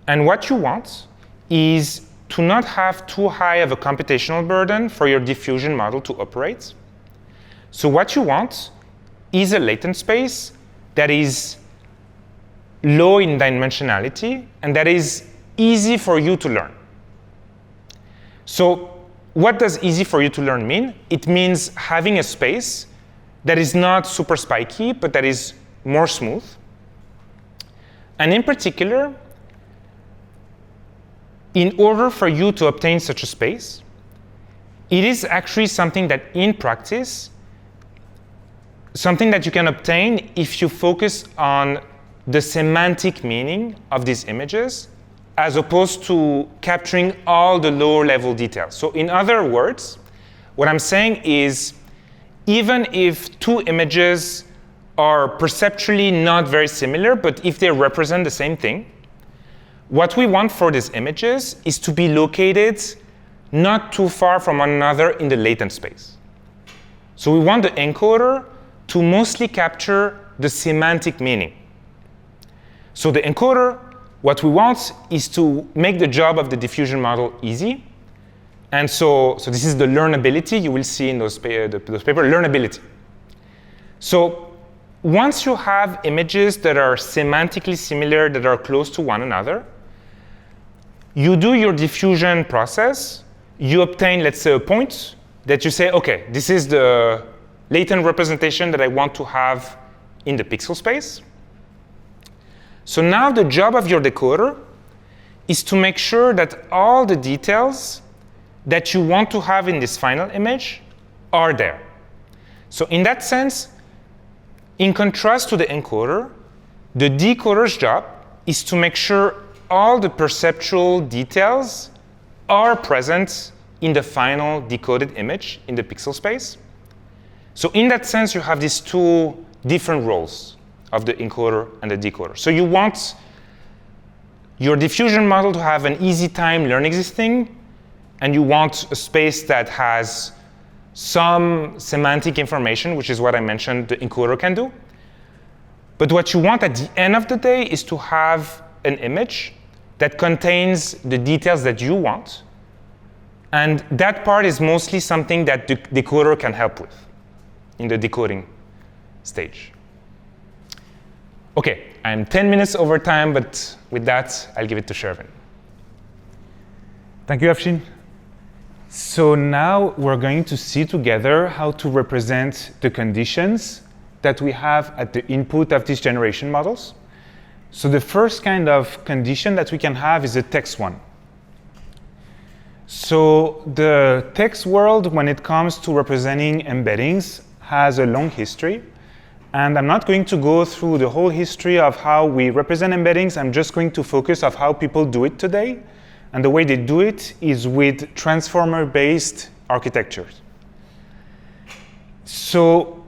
And what you want is to not have too high of a computational burden for your diffusion model to operate. So what you want is a latent space that is low in dimensionality and that is easy for you to learn. So what does easy for you to learn mean? It means having a space that is not super spiky, but that is more smooth. And in particular, in order for you to obtain such a space, it is actually something that in practice, something that you can obtain if you focus on the semantic meaning of these images, as opposed to capturing all the lower level details. So in other words, what I'm saying is, even if two images are perceptually not very similar, but if they represent the same thing, what we want for these images is to be located not too far from one another in the latent space. So we want the encoder to mostly capture the semantic meaning. So the encoder, what we want is to make the job of the diffusion model easy. And so this is the learnability you will see in those papers, learnability. So once you have images that are semantically similar, that are close to one another, you do your diffusion process. You obtain, let's say, a point that you say, OK, this is the latent representation that I want to have in the pixel space. So now the job of your decoder is to make sure that all the details that you want to have in this final image are there. So in that sense, in contrast to the encoder, the decoder's job is to make sure all the perceptual details are present in the final decoded image in the pixel space. So in that sense, you have these two different roles of the encoder and the decoder. So you want your diffusion model to have an easy time learning this thing, and you want a space that has some semantic information, which is what I mentioned the encoder can do. But what you want at the end of the day is to have an image that contains the details that you want. And that part is mostly something that the decoder can help with in the decoding stage. OK, I'm 10 minutes over time, but with that, I'll give it to Shervine. Thank you, Afshine. So now we're going to see together how to represent the conditions that we have at the input of these generation models. So the first kind of condition that we can have is a text one. So the text world, when it comes to representing embeddings, has a long history. And I'm not going to go through the whole history of how we represent embeddings. I'm just going to focus on how people do it today. And the way they do it is with transformer-based architectures. So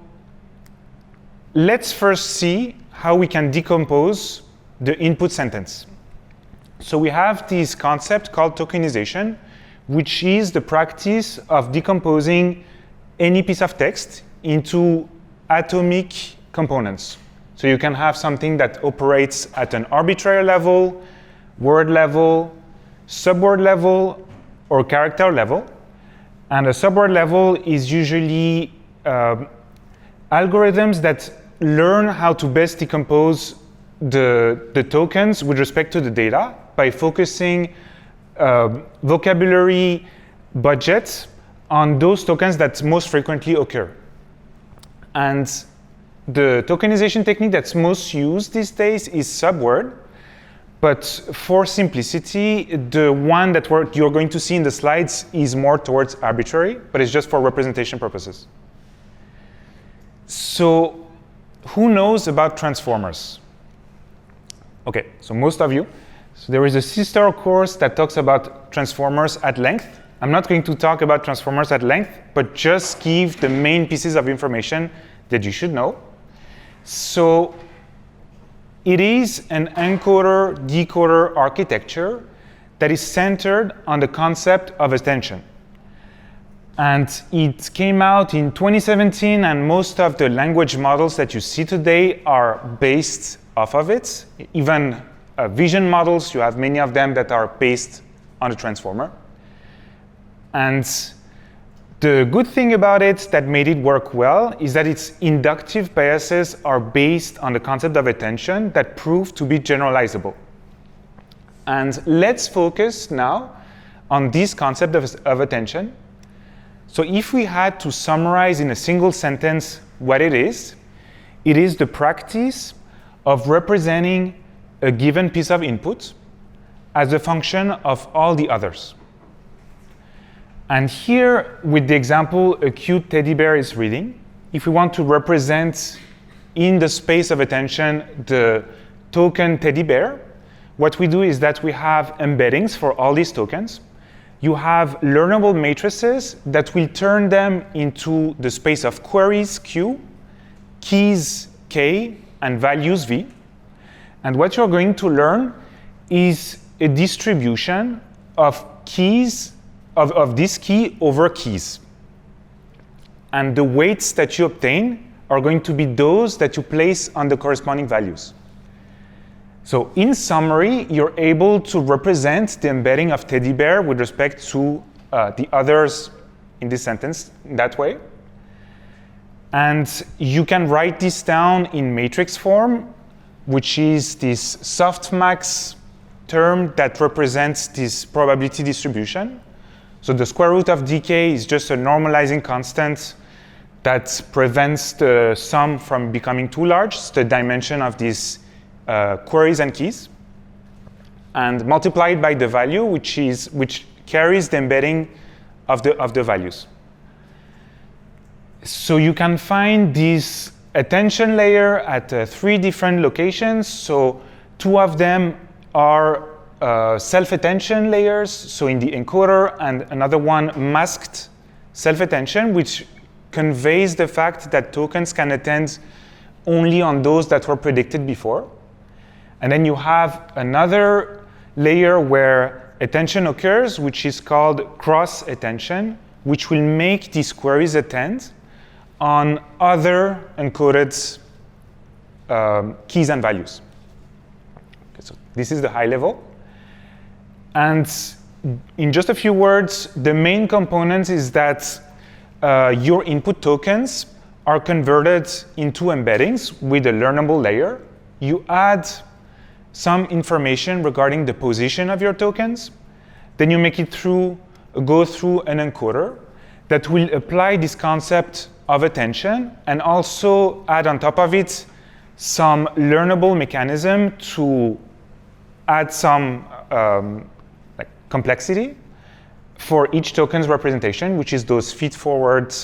let's first see how we can decompose the input sentence. So we have this concept called tokenization, which is the practice of decomposing any piece of text into atomic components. So you can have something that operates at an arbitrary level, word level, subword level, or character level. And a subword level is usually algorithms that learn how to best decompose the tokens with respect to the data by focusing vocabulary budgets on those tokens that most frequently occur. And the tokenization technique that's most used these days is subword. But for simplicity, the one that you're going to see in the slides is more towards arbitrary, but it's just for representation purposes. So who knows about transformers? OK, so most of you. So there is a sister course that talks about transformers at length. I'm not going to talk about transformers at length, but just give the main pieces of information that you should know. So it is an encoder-decoder architecture that is centered on the concept of attention. And it came out in 2017, and most of the language models that you see today are based off of it. Even vision models, you have many of them that are based on a transformer. And the good thing about it that made it work well is that its inductive biases are based on the concept of attention that prove to be generalizable. And let's focus now on this concept of attention. So if we had to summarize in a single sentence what it is the practice of representing a given piece of input as a function of all the others. And here, with the example a cute teddy bear is reading, if we want to represent in the space of attention the token teddy bear, what we do is that we have embeddings for all these tokens. You have learnable matrices that will turn them into the space of queries Q, keys K, and values V. And what you're going to learn is a distribution of keys, of this key over keys. And the weights that you obtain are going to be those that you place on the corresponding values. So in summary, you're able to represent the embedding of teddy bear with respect to the others in this sentence in that way. And you can write this down in matrix form, which is this softmax term that represents this probability distribution. So the square root of dk is just a normalizing constant that prevents the sum from becoming too large. It's the dimension of these queries and keys. and multiply it by the value, which carries the embedding of the values. So you can find this attention layer at 3 different locations. So 2 of them are self-attention layers, so in the encoder, and another one masked self-attention, which conveys the fact that tokens can attend only on those that were predicted before. And then you have another layer where attention occurs, which is called cross-attention, which will make these queries attend on other encoded keys and values. Okay, so this is the high level. And in just a few words, the main component is that your input tokens are converted into embeddings with a learnable layer. You add some information regarding the position of your tokens. Then you make it go through an encoder that will apply this concept of attention and also add on top of it some learnable mechanism to add some complexity for each token's representation, which is this feed-forward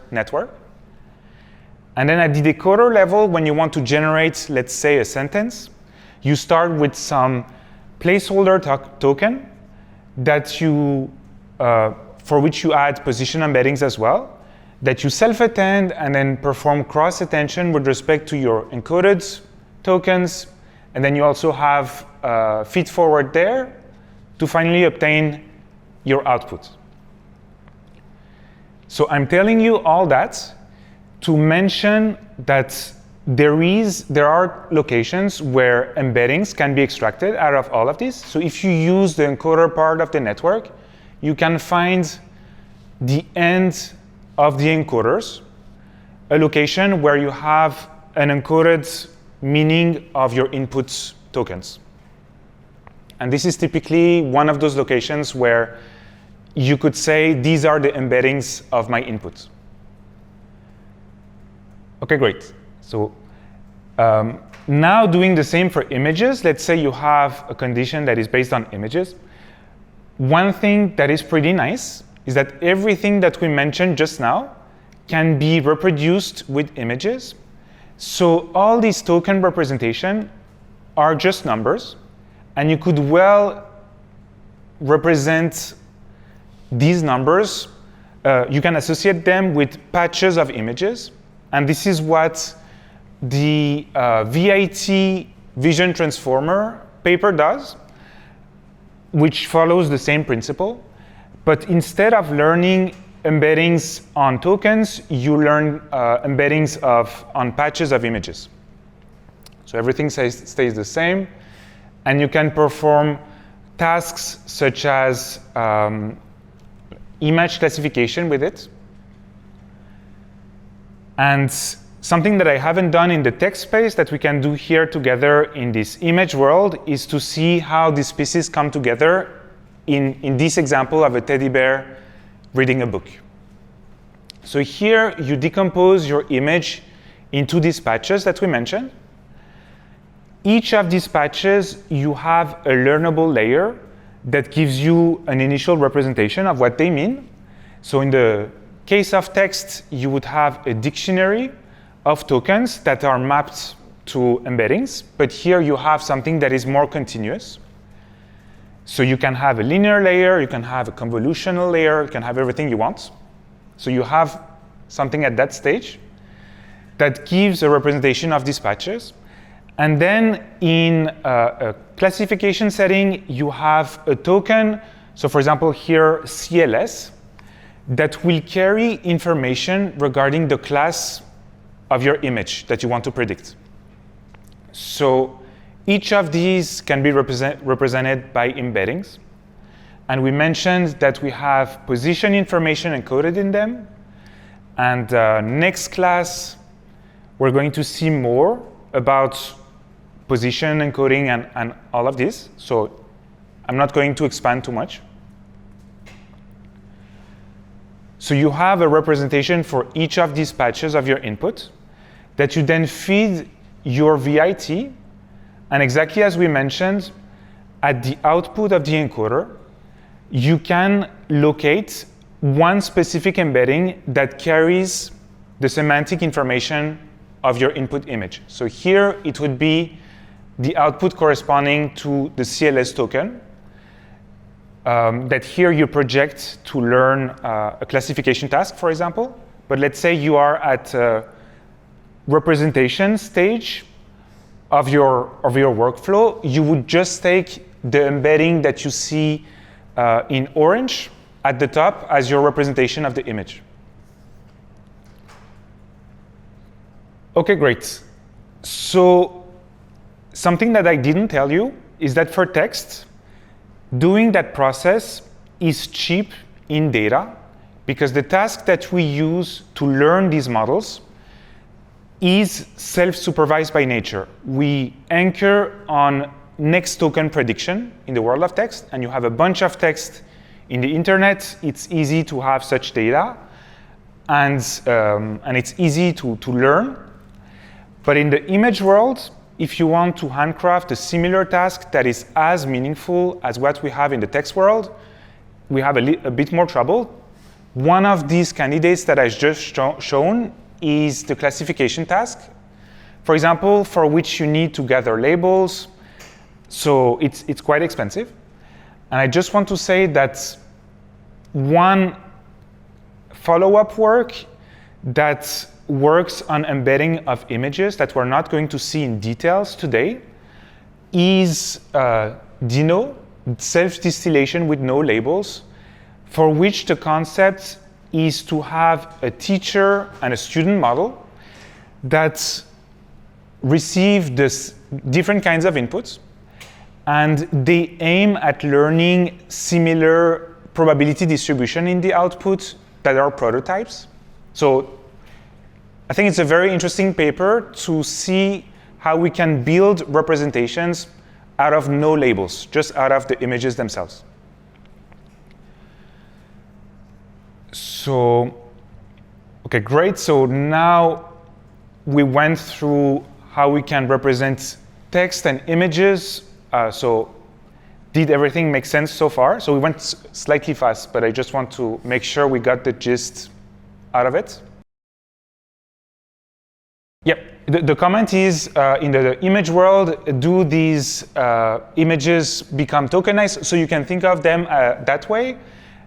network. And then at the decoder level, when you want to generate, let's say, a sentence, you start with some placeholder token that for which you add position embeddings as well, that you self-attend and then perform cross-attention with respect to your encoded tokens. And then you also have feed-forward there to finally obtain your output. So I'm telling you all that to mention that there are locations where embeddings can be extracted out of all of this. So if you use the encoder part of the network, you can find the end of the encoders, a location where you have an encoded meaning of your input tokens. And this is typically one of those locations where you could say, these are the embeddings of my input. OK, great. So now doing the same for images, let's say you have a condition that is based on images. One thing that is pretty nice is that everything that we mentioned just now can be reproduced with images. So all these token representation are just numbers. And you could well represent these numbers. You can associate them with patches of images. And this is what the VAEs vision transformer paper does, which follows the same principle. But instead of learning embeddings on tokens, you learn embeddings on patches of images. So everything stays the same. And you can perform tasks such as image classification with it. And something that I haven't done in the text space that we can do here together in this image world is to see how these pieces come together in this example of a teddy bear reading a book. So here you decompose your image into these patches that we mentioned. Each of these patches, you have a learnable layer that gives you an initial representation of what they mean. So in the case of text, you would have a dictionary of tokens that are mapped to embeddings. But here you have something that is more continuous. So you can have a linear layer, you can have a convolutional layer, you can have everything you want. So you have something at that stage that gives a representation of these patches. And then in a classification setting, you have a token. So for example, here, CLS, that will carry information regarding the class of your image that you want to predict. So each of these can be represented by embeddings. And we mentioned that we have position information encoded in them. And next class, we're going to see more about position encoding and all of this. So I'm not going to expand too much. So you have a representation for each of these patches of your input that you then feed your VAEs And exactly as we mentioned, at the output of the encoder, you can locate one specific embedding that carries the semantic information of your input image. So here it would be the output corresponding to the CLS token that here you project to learn a classification task, for example. But let's say you are at a representation stage of your workflow. You would just take the embedding that you see in orange at the top as your representation of the image. Okay, great. So something that I didn't tell you is that for text, doing that process is cheap in data because the task that we use to learn these models is self-supervised by nature. We anchor on next token prediction in the world of text, and you have a bunch of text in the internet. It's easy to have such data, and it's easy to learn. But in the image world, if you want to handcraft a similar task that is as meaningful as what we have in the text world, we have a bit more trouble. One of these candidates that I just shown is the classification task, for example, for which you need to gather labels. So it's quite expensive. And I just want to say that one follow-up work that works on embedding of images that we're not going to see in details today is Dino, self-distillation with no labels, for which the concept is to have a teacher and a student model that receive this different kinds of inputs, and they aim at learning similar probability distribution in the output that are prototypes. So I think it's a very interesting paper to see how we can build representations out of no labels, just out of the images themselves. So, okay, great. So now we went through how we can represent text and images. So did everything make sense so far? So we went slightly fast, but I just want to make sure we got the gist out of it. Yep, the comment is, in the image world, do these images become tokenized? So you can think of them that way.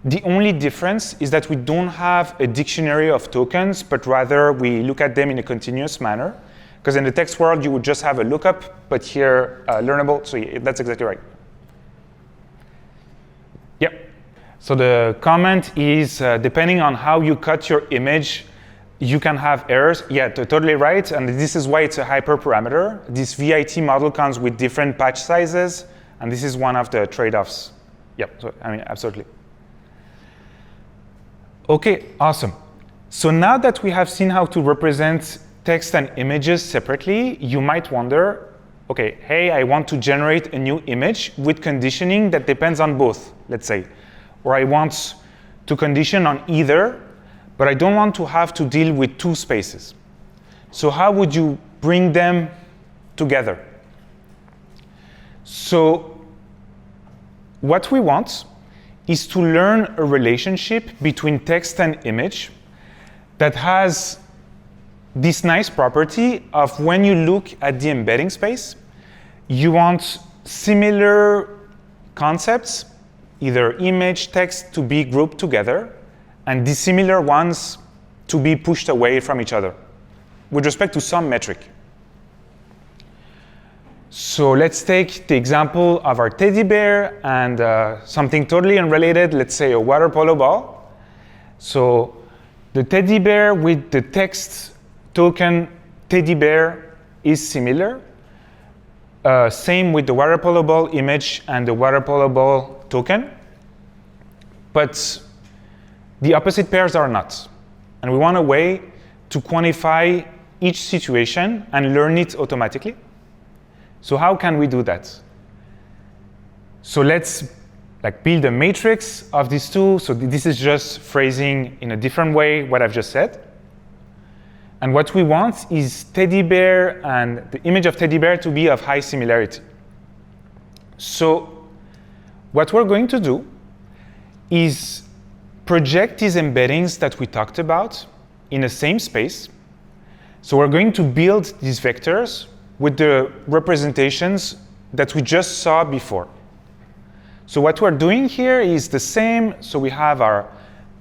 The only difference is that we don't have a dictionary of tokens, but rather we look at them in a continuous manner. Because in the text world, you would just have a lookup, but here, learnable. So yeah, that's exactly right. Yep. So the comment is, depending on how you cut your image, you can have errors. Yeah, totally right. And this is why it's a hyperparameter. This VIT model comes with different patch sizes, and this is one of the trade-offs. Yep, so, I mean, absolutely. Okay, awesome. So now that we have seen how to represent text and images separately, you might wonder, okay, hey, I want to generate a new image with conditioning that depends on both, let's say. Or I want to condition on either, but I don't want to have to deal with two spaces. So how would you bring them together? So what we want is to learn a relationship between text and image that has this nice property of when you look at the embedding space, you want similar concepts, either image, text, to be grouped together, and dissimilar ones to be pushed away from each other with respect to some metric. So let's take the example of our teddy bear and something totally unrelated, let's say a water polo ball. So the teddy bear with the text token teddy bear is similar. Same with the water polo ball image and the water polo ball token. But the opposite pairs are not. And we want a way to quantify each situation and learn it automatically. So how can we do that? So let's build a matrix of these two. So this is just phrasing in a different way what I've just said. And what we want is teddy bear and the image of teddy bear to be of high similarity. So what we're going to do is project these embeddings that we talked about in the same space. So we're going to build these vectors with the representations that we just saw before. So what we're doing here is the same. So we have our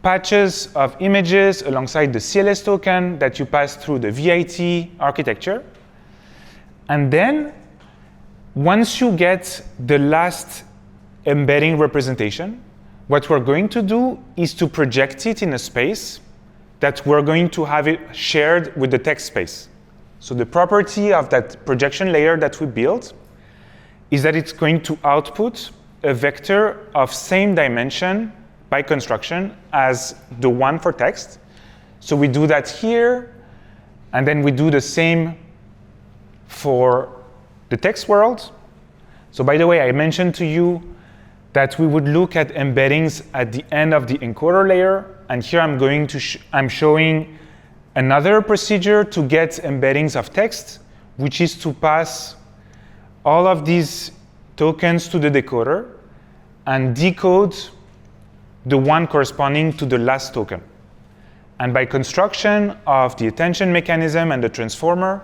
patches of images alongside the CLS token that you pass through the VAEs architecture. And then once you get the last embedding representation, what we're going to do is to project it in a space that we're going to have it shared with the text space. So the property of that projection layer that we built is that it's going to output a vector of same dimension by construction as the one for text. So we do that here, and then we do the same for the text world. So by the way, I mentioned to you that we would look at embeddings at the end of the encoder layer, and here I'm showing another procedure to get embeddings of text, which is to pass all of these tokens to the decoder and decode the one corresponding to the last token. And by construction of the attention mechanism and the transformer,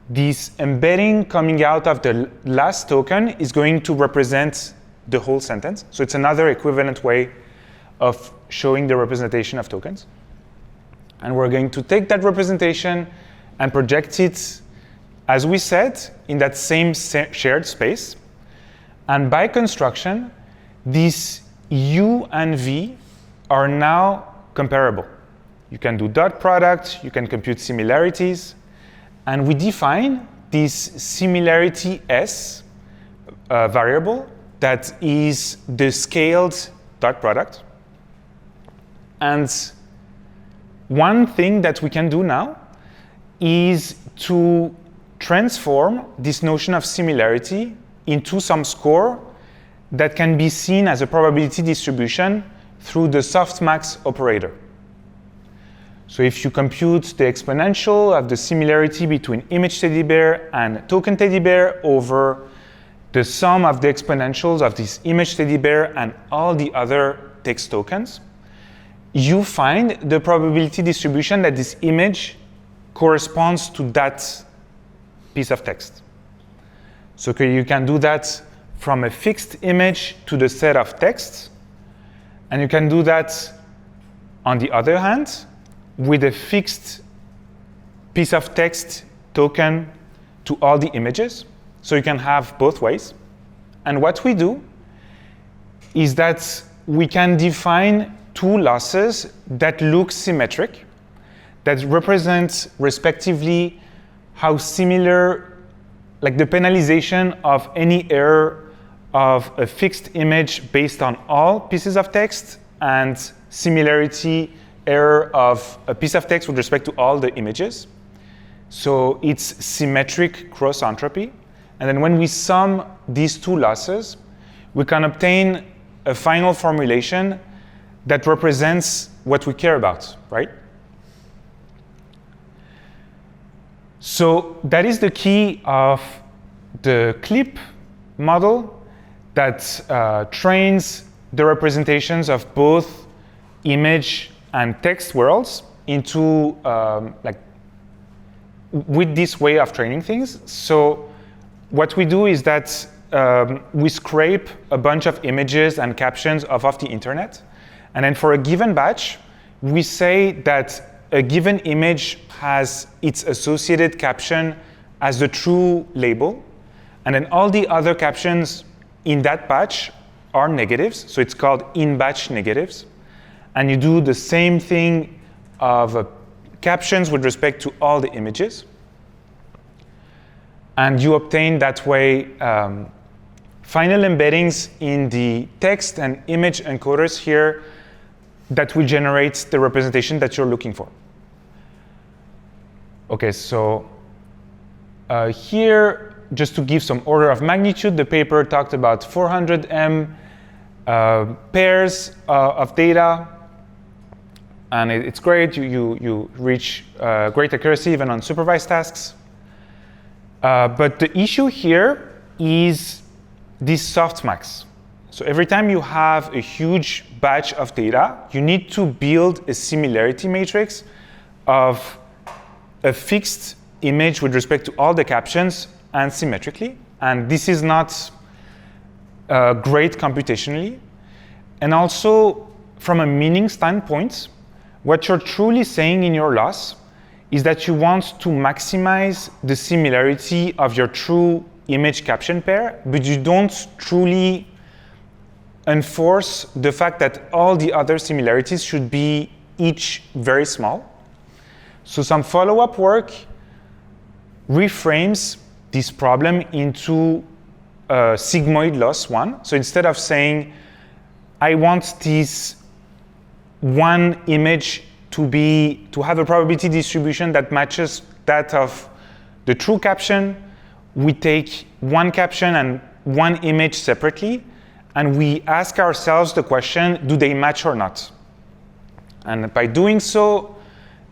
this embedding coming out of the last token is going to represent the whole sentence. So it's another equivalent way of showing the representation of tokens. And we're going to take that representation and project it, as we said, in that same shared space. And by construction, these U and V are now comparable. You can do dot product, you can compute similarities, and we define this similarity S variable that is the scaled dot product. And one thing that we can do now is to transform this notion of similarity into some score that can be seen as a probability distribution through the softmax operator. So if you compute the exponential of the similarity between image teddy bear and token teddy bear over the sum of the exponentials of this image teddy bear and all the other text tokens, you find the probability distribution that this image corresponds to that piece of text. So you can do that from a fixed image to the set of texts. And you can do that, on the other hand, with a fixed piece of text token to all the images. So you can have both ways. And what we do is that we can define two losses that look symmetric, that represent respectively how similar, like the penalization of any error of a fixed image based on all pieces of text and similarity error of a piece of text with respect to all the images. So it's symmetric cross entropy. And then when we sum these two losses, we can obtain a final formulation that represents what we care about, right? So that is the key of the CLIP model that trains the representations of both image and text worlds into with this way of training things. So what we do is that we scrape a bunch of images and captions off the internet. And then for a given batch, we say that a given image has its associated caption as the true label. And then all the other captions in that batch are negatives. So it's called in-batch negatives. And you do the same thing of captions with respect to all the images. And you obtain that way final embeddings in the text and image encoders here that will generate the representation that you're looking for. Okay, so here, just to give some order of magnitude, the paper talked about 400 M pairs of data. And it's great. You reach great accuracy even on supervised tasks. But the issue here is this softmax. So every time you have a huge batch of data, you need to build a similarity matrix of a fixed image with respect to all the captions and symmetrically. And this is not great computationally. And also, from a meaning standpoint, what you're truly saying in your loss is that you want to maximize the similarity of your true image caption pair, but you don't truly enforce the fact that all the other similarities should be each very small. So some follow-up work reframes this problem into a sigmoid loss one. So instead of saying, I want this one image to have a probability distribution that matches that of the true caption, we take one caption and one image separately, and we ask ourselves the question, do they match or not? And by doing so,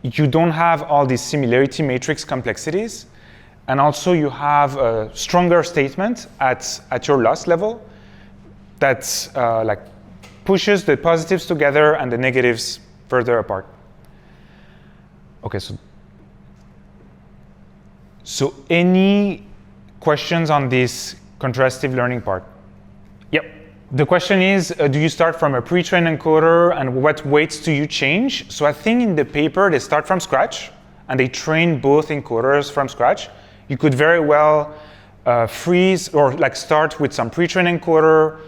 you don't have all these similarity matrix complexities, and also you have a stronger statement at your loss level that like pushes the positives together and the negatives further apart. Okay, so any questions on this contrastive learning part? Yep. The question is, do you start from a pre-trained encoder and what weights do you change? So I think in the paper they start from scratch and they train both encoders from scratch. You could very well freeze or like start with some pre-trained encoder,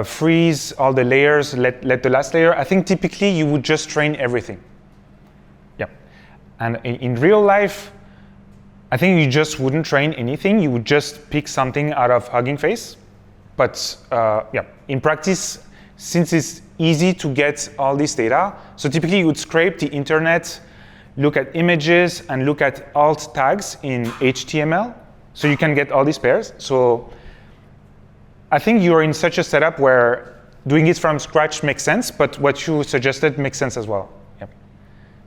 freeze all the layers, let the last layer. I think typically you would just train everything. Yeah. And in real life, I think you just wouldn't train anything. You would just pick something out of Hugging Face. But yeah, in practice, since it's easy to get all this data, so typically you would scrape the internet, look at images, and look at alt tags in HTML, so you can get all these pairs. So I think you're in such a setup where doing it from scratch makes sense, but what you suggested makes sense as well. Yep.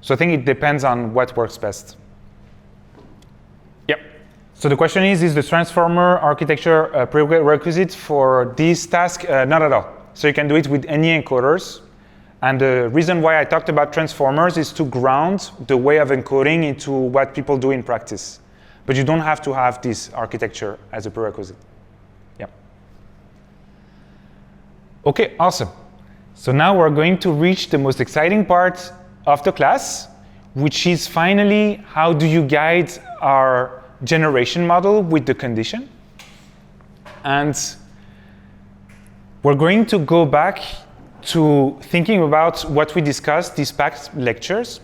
So I think it depends on what works best. Yep. So the question is the transformer architecture a prerequisite for this task? Not at all. So you can do it with any encoders. And the reason why I talked about transformers is to ground the way of encoding into what people do in practice. But you don't have to have this architecture as a prerequisite. Yeah. OK, awesome. So now we're going to reach the most exciting part of the class, which is finally how do you guide our generation model with the condition. And we're going to go back to thinking about what we discussed these past lectures.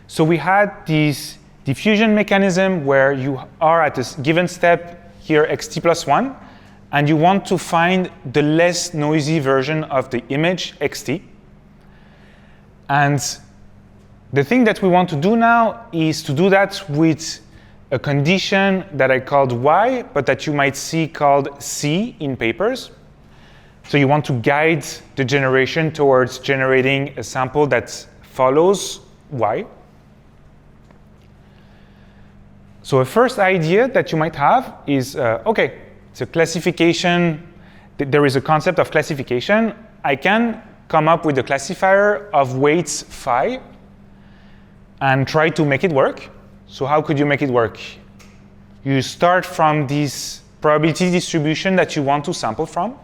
So we had this diffusion mechanism where you are at a given step here xt plus 1, and you want to find the less noisy version of the image xt. And the thing that we want to do now is to do that with a condition that I called y, but that you might see called c in papers. So you want to guide the generation towards generating a sample that follows y. So a first idea that you might have is, OK, it's a classification. There is a concept of classification. I can come up with a classifier of weights phi and try to make it work. So how could you make it work? You start from this probability distribution that you want to sample from.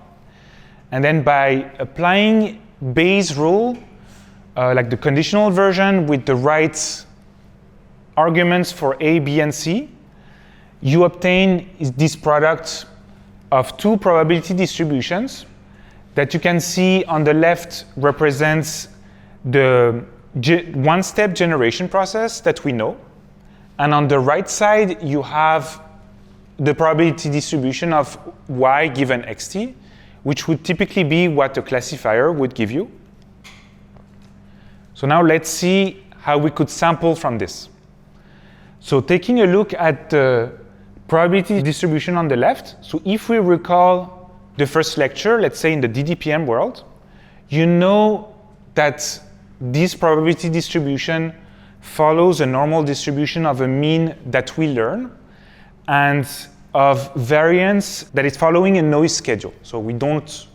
And then by applying Bayes' rule, like the conditional version with the right arguments for A, B, and C, you obtain this product of two probability distributions that you can see on the left represents the one-step generation process that we know. And on the right side, you have the probability distribution of y given xt, which would typically be what a classifier would give you. So now let's see how we could sample from this. So taking a look at the probability distribution on the left, so if we recall the first lecture, let's say in the DDPM world, you know that this probability distribution follows a normal distribution of a mean that we learn and of variance that is following a noise schedule. So we don't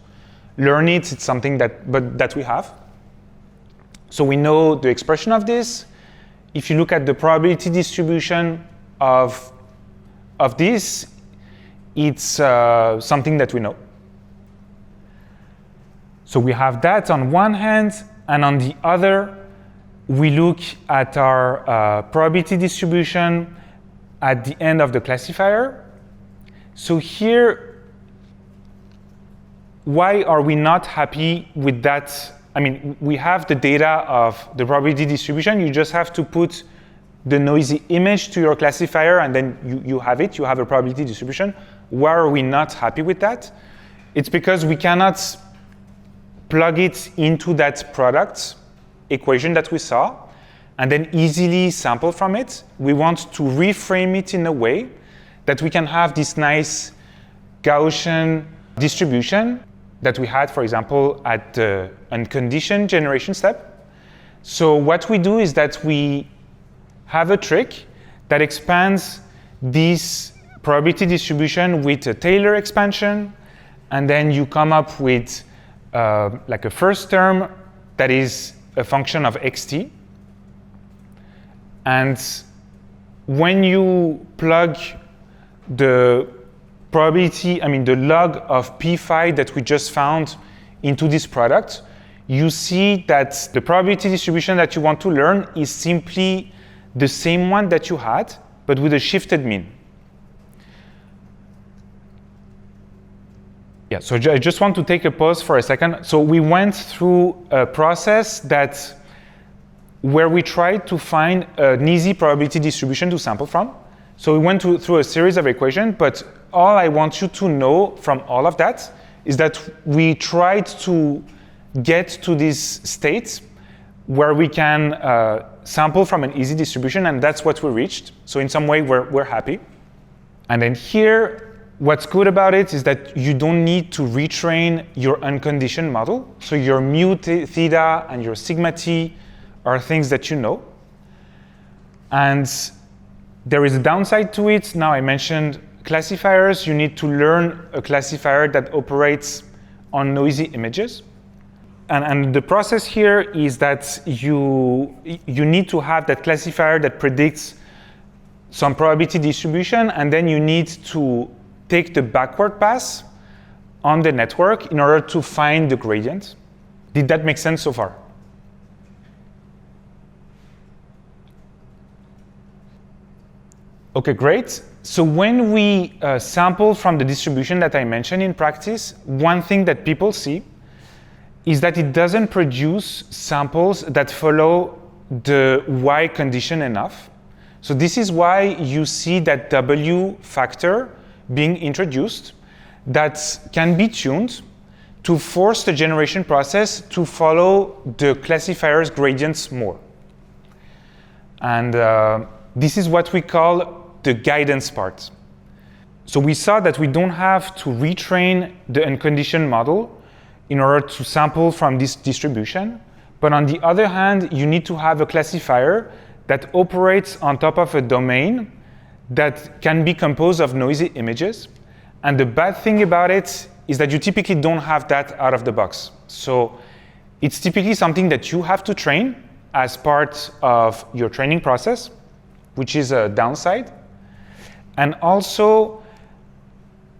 learn it, it's something that we have. So we know the expression of this. If you look at the probability distribution of this, it's something that we know. So we have that on one hand, and on the other, we look at our probability distribution at the end of the classifier. So here, why are we not happy with that? I mean, we have the data of the probability distribution. You just have to put the noisy image to your classifier, and then you have it. You have a probability distribution. Why are we not happy with that? It's because we cannot plug it into that product equation that we saw and then easily sample from it. We want to reframe it in a way that we can have this nice Gaussian distribution that we had, for example, at the unconditioned generation step. So what we do is that we have a trick that expands this probability distribution with a Taylor expansion, and then you come up with like a first term that is a function of xt. And when you plug the probability, the log of p phi that we just found into this product, you see that the probability distribution that you want to learn is simply the same one that you had, but with a shifted mean. Yeah, so I just want to take a pause for a second. So we went through a process where we tried to find an easy probability distribution to sample from. So we went through a series of equations, but all I want you to know from all of that is that we tried to get to this state where we can sample from an easy distribution, and that's what we reached. So in some way, we're happy. And then here, what's good about it is that you don't need to retrain your unconditioned model. So your mu theta and your sigma t are things that you know. And there is a downside to it. Now I mentioned classifiers. You need to learn a classifier that operates on noisy images. And the process here is that you need to have that classifier that predicts some probability distribution, and then you need to take the backward pass on the network in order to find the gradient. Did that make sense so far? Okay, great. So when we sample from the distribution that I mentioned in practice, one thing that people see is that it doesn't produce samples that follow the Y condition enough. So this is why you see that W factor being introduced that can be tuned to force the generation process to follow the classifier's gradients more. And this is what we call the guidance part. So we saw that we don't have to retrain the unconditioned model in order to sample from this distribution. But on the other hand, you need to have a classifier that operates on top of a domain that can be composed of noisy images. And the bad thing about it is that you typically don't have that out of the box. So it's typically something that you have to train as part of your training process, which is a downside. And also,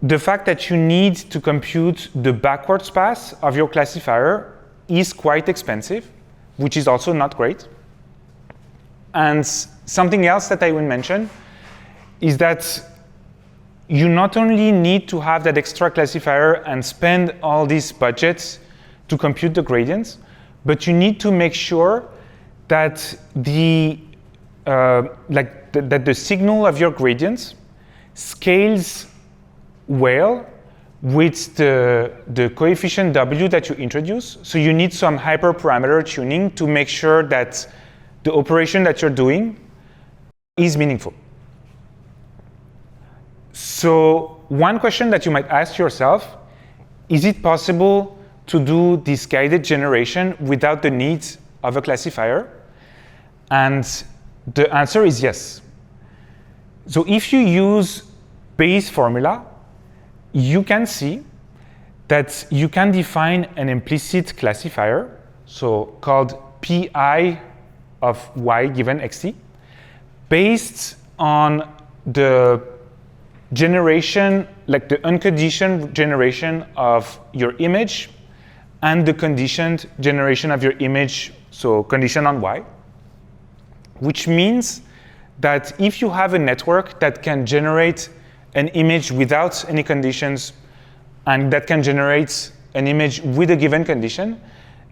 the fact that you need to compute the backwards pass of your classifier is quite expensive, which is also not great. And something else that I will mention is that you not only need to have that extra classifier and spend all these budgets to compute the gradients, but you need to make sure that the signal of your gradients scales well with the coefficient W that you introduce. So you need some hyperparameter tuning to make sure that the operation that you're doing is meaningful. So one question that you might ask yourself, is it possible to do this guided generation without the need of a classifier? And the answer is yes. So if you use Bayes' formula, you can see that you can define an implicit classifier, so called pi of y given xt, based on the generation, like the unconditioned generation of your image and the conditioned generation of your image, so condition on y, which means that if you have a network that can generate an image without any conditions and that can generate an image with a given condition,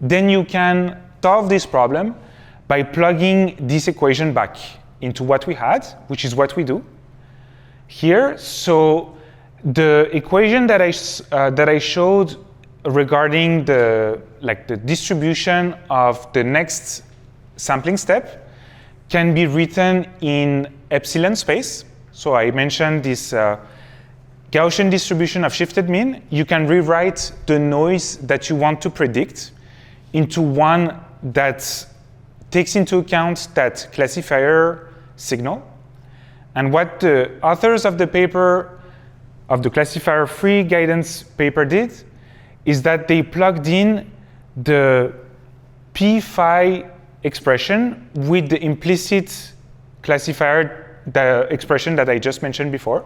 then you can solve this problem by plugging this equation back into what we had, which is what we do here. So the equation that I showed regarding the distribution of the next sampling step can be written in epsilon space. So I mentioned this Gaussian distribution of shifted mean. You can rewrite the noise that you want to predict into one that takes into account that classifier signal. And what the authors of the paper, of the classifier-free guidance paper did, is that they plugged in the p phi expression with the implicit classifier, the expression that I just mentioned before.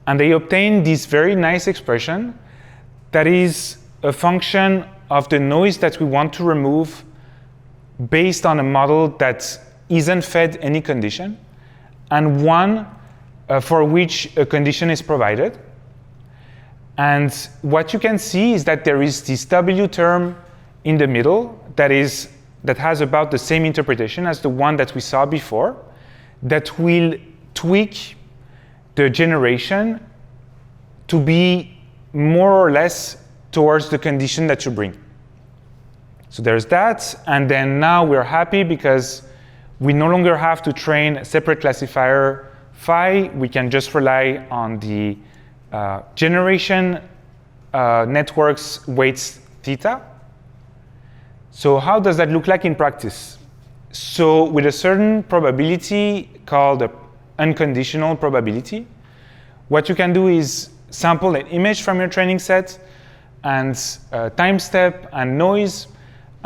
And they obtained this very nice expression that is a function of the noise that we want to remove based on a model that isn't fed any condition, and one for which a condition is provided. And what you can see is that there is this W term in the middle that has about the same interpretation as the one that we saw before, that will tweak the generation to be more or less towards the condition that you bring. So there's that, and then now we're happy because we no longer have to train a separate classifier phi. We can just rely on the generation network's weights theta. So how does that look like in practice? So with a certain probability called the unconditional probability, what you can do is sample an image from your training set and time step and noise,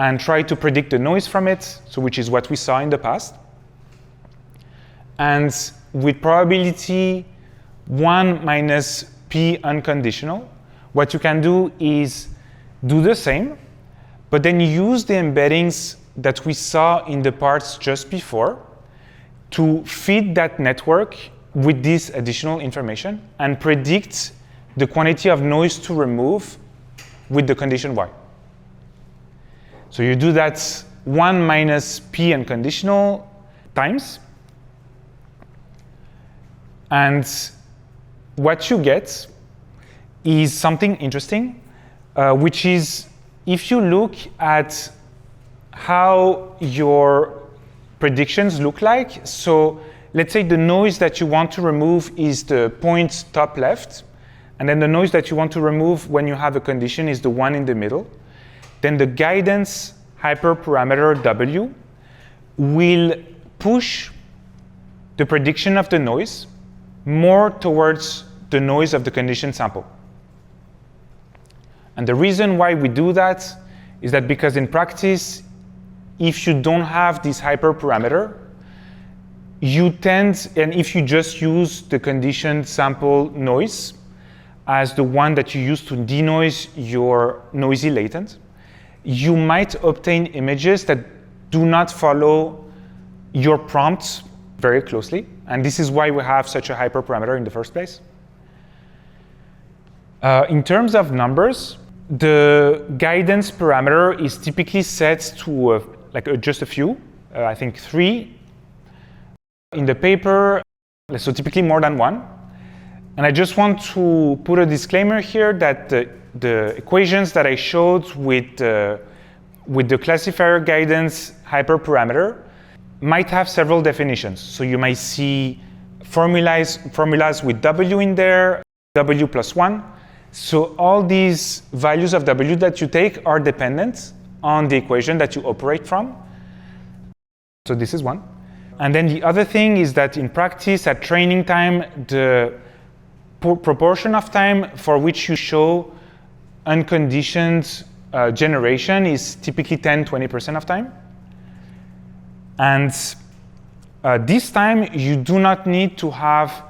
and try to predict the noise from it, so which is what we saw in the past. And with probability 1 minus p unconditional, what you can do is do the same, but then use the embeddings that we saw in the parts just before to feed that network with this additional information and predict the quantity of noise to remove with the condition y. So you do that 1 minus p unconditional times. And what you get is something interesting, which is if you look at how your predictions look like. So let's say the noise that you want to remove is the point top left, and then the noise that you want to remove when you have a condition is the one in the middle. Then the guidance hyperparameter W will push the prediction of the noise more towards the noise of the condition sample. And the reason why we do that is that because in practice, if you don't have this hyperparameter, you tend, and if you just use the condition sample noise as the one that you use to denoise your noisy latent, you might obtain images that do not follow your prompts very closely. And this is why we have such a hyperparameter in the first place. In terms of numbers, the guidance parameter is typically set to just a few, I think 3. In the paper, so typically more than 1. And I just want to put a disclaimer here that the equations that I showed with the classifier guidance hyperparameter might have several definitions. So you might see formulas with W in there, W plus 1. So all these values of W that you take are dependent on the equation that you operate from. So this is one. And then the other thing is that in practice, at training time, the proportion of time for which you show unconditioned generation is typically 10-20% of time. And this time, you do not need to have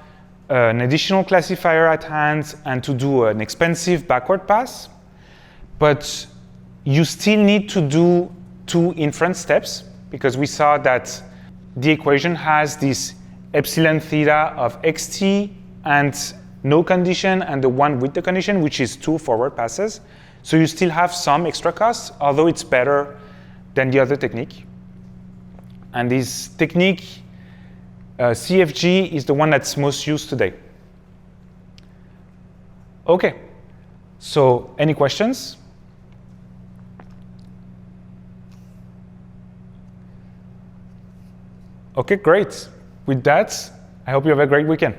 an additional classifier at hand and to do an expensive backward pass, but you still need to do 2 inference steps, because we saw that the equation has this epsilon theta of xt and no condition and the one with the condition, which is 2 forward passes. So you still have some extra costs, although it's better than the other technique. And this technique, CFG, is the one that's most used today. OK, so any questions? OK, great. With that, I hope you have a great weekend.